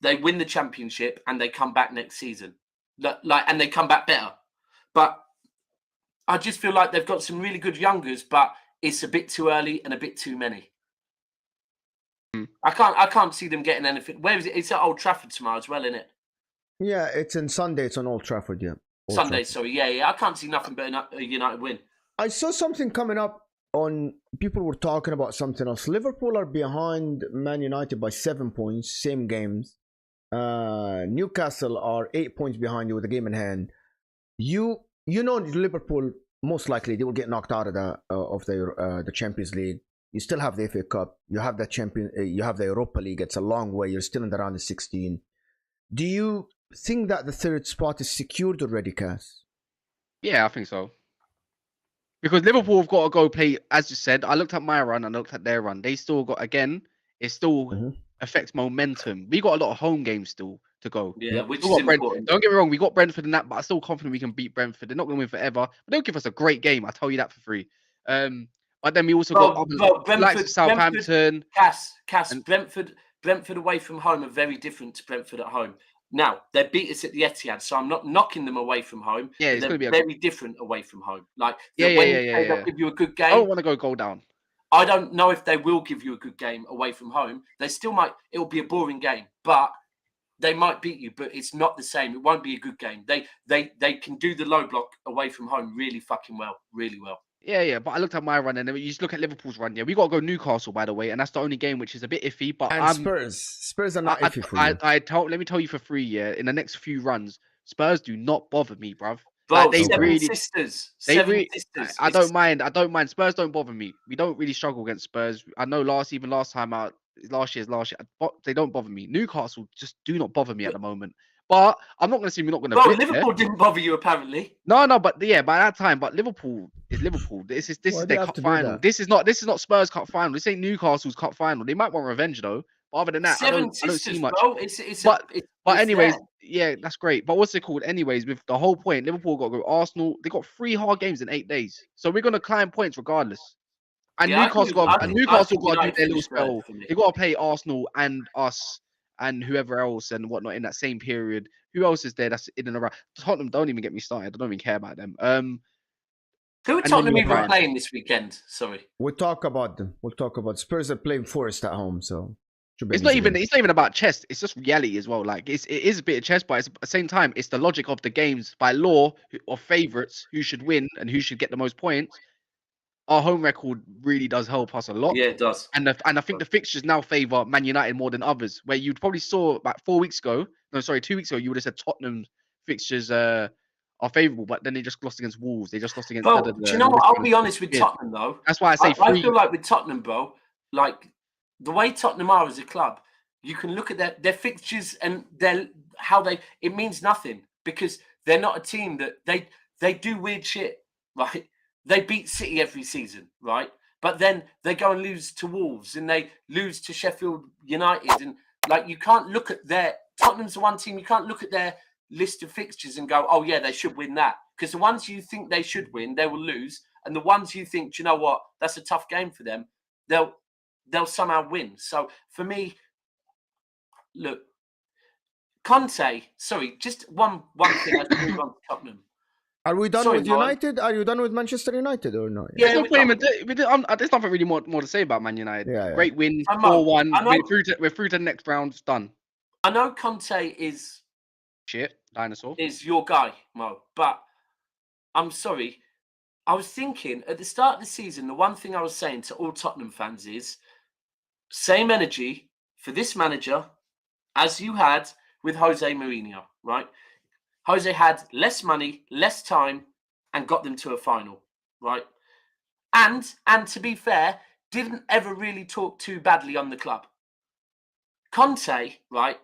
they win the Championship and they come back next season. And they come back better. But I just feel like they've got some really good youngers, but it's a bit too early and a bit too many. I can't see them getting anything. Where is it? It's at Old Trafford tomorrow as well, isn't it? Yeah, it's on Sunday. It's on Old Trafford, yeah. Sunday, sorry. Yeah. I can't see nothing but a United win. I saw something coming up on, people were talking about something else. Liverpool are behind Man United by 7 points, same games. Newcastle are 8 points behind you with a game in hand. You know Liverpool, most likely they will get knocked out of the Champions League. You still have the FA Cup. You have you have the Europa League. It's a long way. You're still in the round of 16. Do you think that the 3rd spot is secured already, Cass? Yeah, I think so. Because Liverpool have got to go play, as you said. I looked at my run and I looked at their run. They still got, again, it still affects momentum. We got a lot of home games still to go. Yeah, which is important. Don't get me wrong, we got Brentford in that, but I'm still confident we can beat Brentford. They're not going to win forever, but they'll give us a great game. I'll tell you that for free. But then we also got Brentford, Southampton. Cass, Brentford away from home are very different to Brentford at home. Now, they beat us at the Etihad, so I'm not knocking them away from home. Yeah, it's going to be very different away from home. Like, they'll give you a good game. I don't want to go goal down. I don't know if they will give you a good game away from home. They still might. It'll be a boring game, but they might beat you. But it's not the same. It won't be a good game. They can do the low block away from home really fucking well, really well. Yeah. But I looked at my run, and then you just look at Liverpool's run. Yeah, we got to go Newcastle, by the way, and that's the only game which is a bit iffy. But And Spurs are not iffy for you. let me tell you for free. Yeah, in the next few runs, Spurs do not bother me, bruv. Bro, Like, seven sisters. Seven sisters. I don't mind. Spurs don't bother me. We don't really struggle against Spurs. I know last time out, last year, they don't bother me. Newcastle just do not bother me at the moment. But I'm not going to say we're not going to. Bro, Liverpool didn't bother you apparently. No, but yeah, by that time, but Liverpool is Liverpool. This is their cup final. This is not Spurs cup final. This ain't Newcastle's cup final. They might want revenge though. But other than that, I don't see much. Bro. But anyways, yeah, that's great. But what's it called? Anyways, with the whole point, Liverpool got to go Arsenal. They got 3 hard games in 8 days, so we're gonna climb points regardless. And Newcastle got to do their little spell. They got to play Arsenal and us and whoever else and whatnot in that same period. Who else is there that's in and around? Tottenham, don't even get me started. I don't even care about them. Who are Tottenham even playing this weekend? Sorry. We'll talk about them. Spurs are playing Forest at home, so it's not even about chess. It's just reality as well. Like it is a bit of chess, but at the same time, it's the logic of the games by law of favourites who should win and who should get the most points. Our home record really does help us a lot. Yeah, it does. And I think the fixtures now favour Man United more than others. Where you probably saw about 2 weeks ago, you would have said Tottenham fixtures are favourable, but then they just lost against Wolves. They just lost against. Bro, do you know what? I'll be honest with Tottenham though. That's why I say I feel like with Tottenham, bro, like the way Tottenham are as a club, you can look at their fixtures and it means nothing because they're not a team that they do weird shit, right? They beat City every season, right? But then they go and lose to Wolves and they lose to Sheffield United. And like, you can't look at Tottenham's the one team, you can't look at their list of fixtures and go, oh yeah, they should win that. Because the ones you think they should win, they will lose. And the ones you think, do you know what, that's a tough game for them, they'll somehow win. So for me, look, Conte, sorry, just one thing I move on to Tottenham. Are we done with United? Are you done with Manchester United or not? Yeah, there's nothing really more to say about Man United. Yeah. Great win, 4-1. We're through to the next round. It's done. I know Conte is shit, dinosaur. Is your guy, Mo, but I'm sorry. I was thinking at the start of the season, the one thing I was saying to all Tottenham fans is same energy for this manager as you had with Jose Mourinho, right? Jose had less money, less time, and got them to a final, right? And to be fair, didn't ever really talk too badly on the club. Conte, right?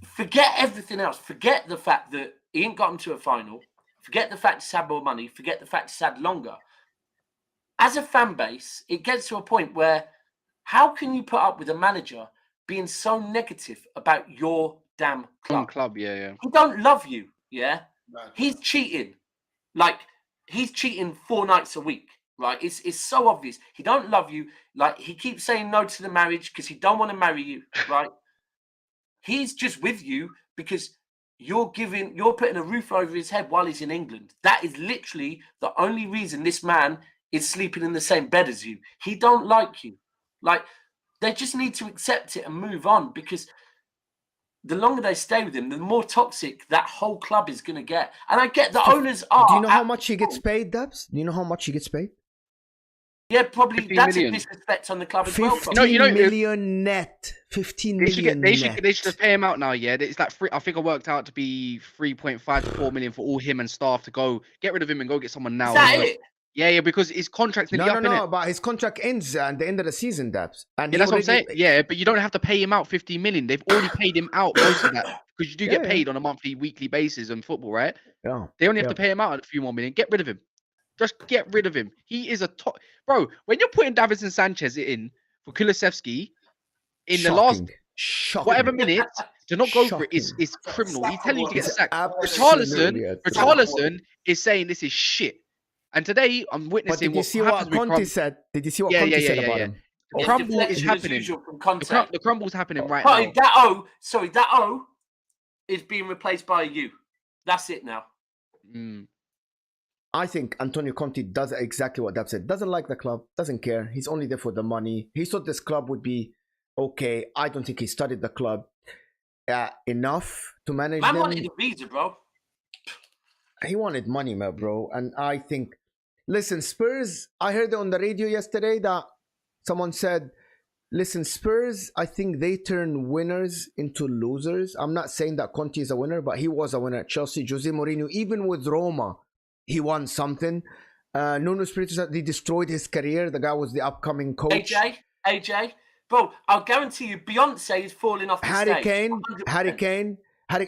Forget everything else. Forget the fact that he ain't got them to a final. Forget the fact he's had more money. Forget the fact he's had longer. As a fan base, it gets to a point where how can you put up with a manager being so negative about your damn club? Yeah. He don't love you, yeah? He's cheating. Like, he's cheating 4 nights a week, right? It's so obvious. He don't love you. Like, he keeps saying no to the marriage because he don't want to marry you, right? He's just with you because you're putting a roof over his head while he's in England. That is literally the only reason this man is sleeping in the same bed as you. He don't like you. Like, they just need to accept it and move on because the longer they stay with him, the more toxic that whole club is going to get. And I get the owners are. Do you know how much he gets paid, Daps? Do you know how much he gets paid? Yeah, probably. That's a disrespect on the club as well. 15 million net. 15 million They should just pay him out now, yeah? It's like I think it worked out to be 3.5 to 4 million for all him and staff to go. Get rid of him and go get someone now. Is that it? Yeah, because his contract's nearly up, No, but his contract ends at the end of the season, Daps. And yeah, that's what I'm saying. Yeah, but you don't have to pay him out 15 million. They've already paid him out most of that because you do get paid on a monthly, weekly basis in football, right? Yeah. They only have to pay him out a few more million. Get rid of him. Just get rid of him. He is a top... Bro, when you're putting Davinson Sanchez in for Kulusevski in the last whatever minutes, to not go for it is criminal. He's telling you to get sacked. Richarlison is saying this is shit. And today, I'm witnessing what Conte said. Did you see what Conte said about him? The crumble is happening. The crumble's happening right now. That O is being replaced by a U. That's it now. I think Antonio Conte does exactly what Dab said. Doesn't like the club, doesn't care. He's only there for the money. He thought this club would be okay. I don't think he studied the club enough to manage them. Man wanted a visa, bro. He wanted money, bro. And I think Listen, Spurs, I heard on the radio yesterday that someone said, listen, Spurs, I think they turn winners into losers. I'm not saying that Conte is a winner, but he was a winner at Chelsea. Jose Mourinho, even with Roma, he won something. Nuno Espirito said he destroyed his career. The guy was the upcoming coach. AJ, bro, I'll guarantee you, Beyonce is falling off the Harry stage. Kane.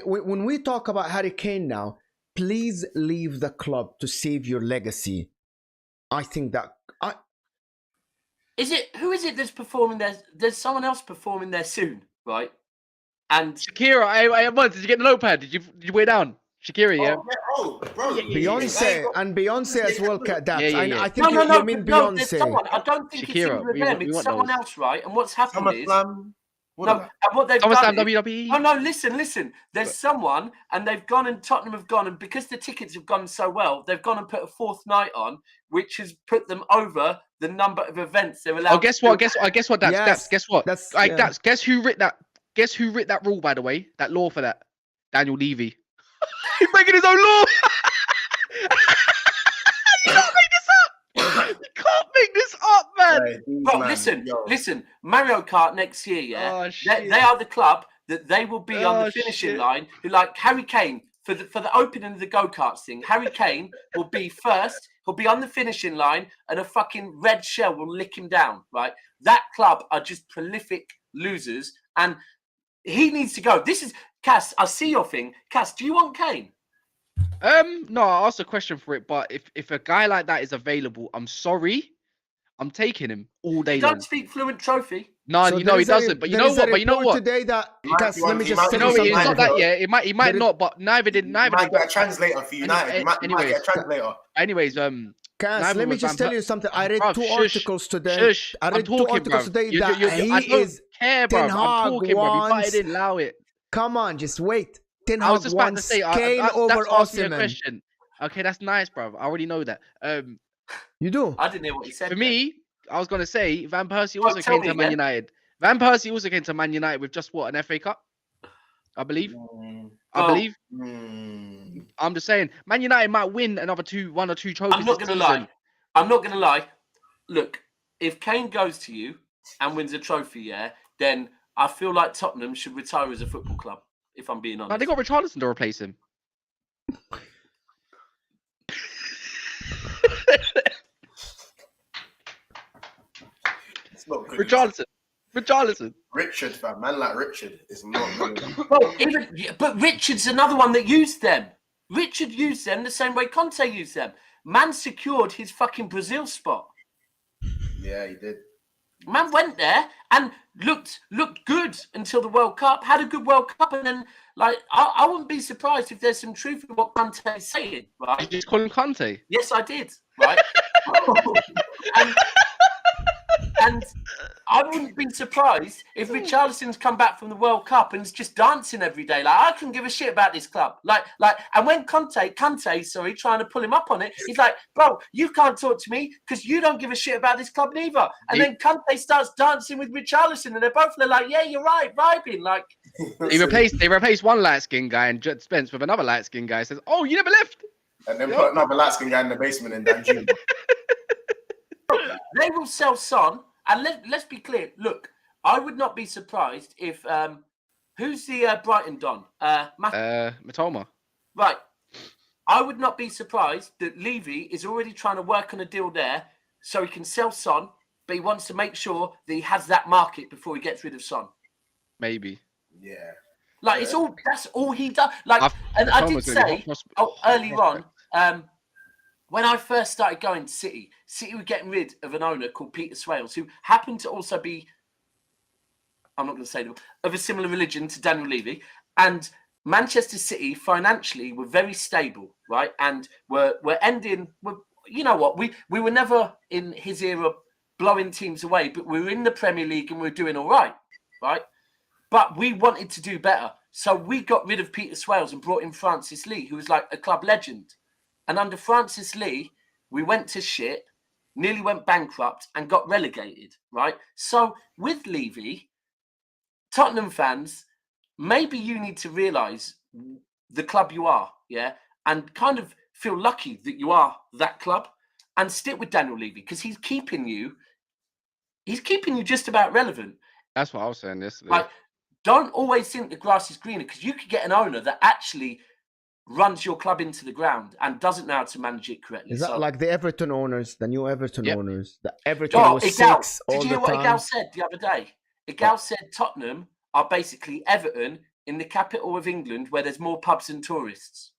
When we talk about Harry Kane now, please leave the club to save your legacy. I think that... Who is it that's performing there? There's someone else performing there soon, right? And Shakira, did you get the notepad? Did you weigh down? Shakira, yeah. Bro. Beyonce as well, Daps. Yeah. I think you mean Beyonce. There's someone. I don't think Shakira, it's either of them. It's someone else, right? And what's happened is... and what they've done WWE. No, listen. There's someone, and they've gone, and Tottenham have gone, and because the tickets have gone so well, they've gone and put a fourth night on, which has put them over the number of events they're allowed. Oh, guess what? Guess what? Yes, Guess what? that's Guess who writ that? Guess who writ that rule? By the way, that law for that. Daniel Levy. He's making his own law. You can't make this up. You can't make this up, man. But listen. Mario Kart next year, yeah. Oh, they are the club that they will be on the finishing line. Who, like Harry Kane for the opening of the go-karts thing. Harry Kane will be first. He'll be on the finishing line, and a fucking red shell will lick him down. Right? That club are just prolific losers, and he needs to go. This is Cass. I see your thing, Cass. Do you want Kane? No, I asked a question for it, but if a guy like that is available, I'm sorry, I'm taking him all day long. Don't speak fluent trophy. No, So he doesn't. But you know what? But you know what? Today that let me you just might- tell No, you it's something. not that yet. It might not, but neither did. You might get a translator for United. You might get a translator. Anyways, Cass, neither let me was just tell you something. I read Bruv, two shush, articles today. Shush, I I'm read two talking, articles bruv. today that I he don't is. care, bro. Ten I'm Hag talking, bro. You wants- didn't allow it. Come on, just wait. Ten I was Hag just about to wants say, Kane that's over asked me a Osimhen. question. Okay, that's nice, bro. I already know that. You do? I didn't hear what he said. For then. me, I was gonna say Van Persie also tell came me to Man again. United. Van Persie also came to Man United with just what, an FA Cup, I believe. I Well, believe. I'm just saying, Man United might win one or two trophies. I'm not this gonna season. lie. I'm not gonna lie. Look, if Kane goes to you and wins a trophy, yeah, then I feel like Tottenham should retire as a football club. If I'm being No, honest. they got Richarlison to replace him. It's not good. Richarlison. Richard, fam, man like Richard is not good. Well, but Richard's another one that used them. Richard used them the same way Conte used them. Man secured his fucking Brazil spot. Yeah, he did. Man went there and looked good until the World Cup. Had a good World Cup, and then I wouldn't be surprised if there's some truth in what Conte is saying. Right? Did you just call him Conte? Yes, I did. Right. and I wouldn't be surprised if Richarlison's come back from the World Cup and is just dancing every day. Like, I couldn't give a shit about this club. And when Conte, trying to pull him up on it, he's like, bro, you can't talk to me because you don't give a shit about this club neither. And then Conte starts dancing with Richarlison, and they're both like, yeah, you're right, vibing. Like, They replaced one light skinned guy and Judd Spence with another light skinned guy. Says, "Oh, you never left." And then put another light-skinned guy in the basement and Dan June. they will sell Son. And let's be clear. Look, I would not be surprised if who's the Brighton Don? Matoma. Right. I would not be surprised that Levy is already trying to work on a deal there so he can sell Son, but he wants to make sure that he has that market before he gets rid of Son. Maybe. Yeah. Like that's all he does. Like, and I did say earlier on, when I first started going to City were getting rid of an owner called Peter Swales, who happened to also be, I'm not going to say them, of a similar religion to Daniel Levy. And Manchester City financially were very stable, right? And we're ending, you know what, we were never in his era blowing teams away, but we were in the Premier League and we were doing all right, right? But we wanted to do better. So we got rid of Peter Swales and brought in Francis Lee, who was like a club legend. And under Francis Lee, we went to shit, nearly went bankrupt and got relegated, right? So with Levy, Tottenham fans, maybe you need to realise the club you are, yeah? And kind of feel lucky that you are that club. and stick with Daniel Levy because he's keeping you just about relevant. That's what I was saying yesterday. Like, don't always think the grass is greener because you could get an owner that actually runs your club into the ground and doesn't know how to manage it correctly. Is that like the Everton owners, the new Everton owners? The Everton was Igal, 6 all did you the hear what time. Igal said the other day? Igal said Tottenham are basically Everton in the capital of England where there's more pubs than tourists.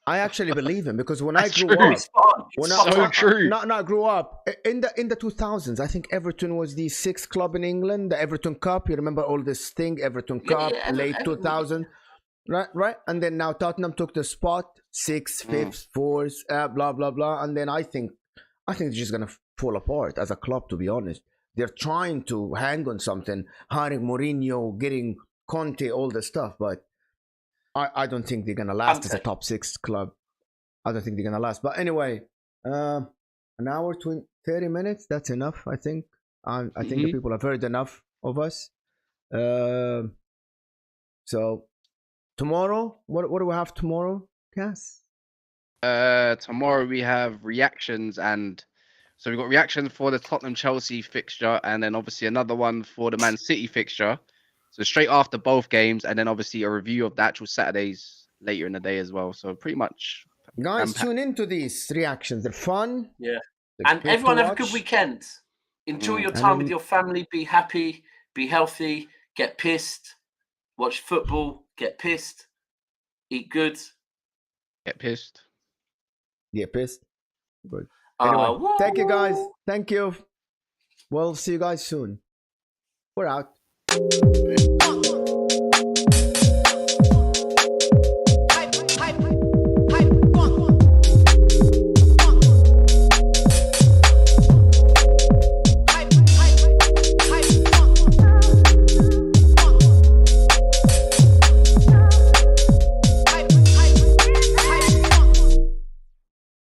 I actually believe him because when That's I grew true. up, So true. I grew up in the 2000s. I think Everton was the 6th club in England, the Everton Cup. You remember all this thing, Everton Cup, late 2000, right? And then now Tottenham took the spot, 6th, 5th, 4th, blah blah blah. And then I think it's just gonna fall apart as a club. To be honest, they're trying to hang on something, hiring Mourinho, getting Conte, all the stuff, but I don't think they're gonna last as a top 6 club. I don't think they're gonna last. But anyway, an hour 30 minutes. That's enough. I think. I think the people have heard enough of us. So tomorrow, what do we have tomorrow, Cass? Tomorrow we have reactions, and so we've got reactions for the Tottenham Chelsea fixture, and then obviously another one for the Man City fixture. So straight after both games, and then obviously a review of the actual Saturdays later in the day as well. So pretty much, guys, tune into these reactions. They're fun. Yeah, They're and good everyone to have a good watch. weekend. Enjoy your time with your family. Be happy. Be healthy. Get pissed. Watch football. Get pissed. Eat good. get pissed. Get pissed. Good. Anyway, thank you guys. Woo! Thank you. We'll see you guys soon. We're out.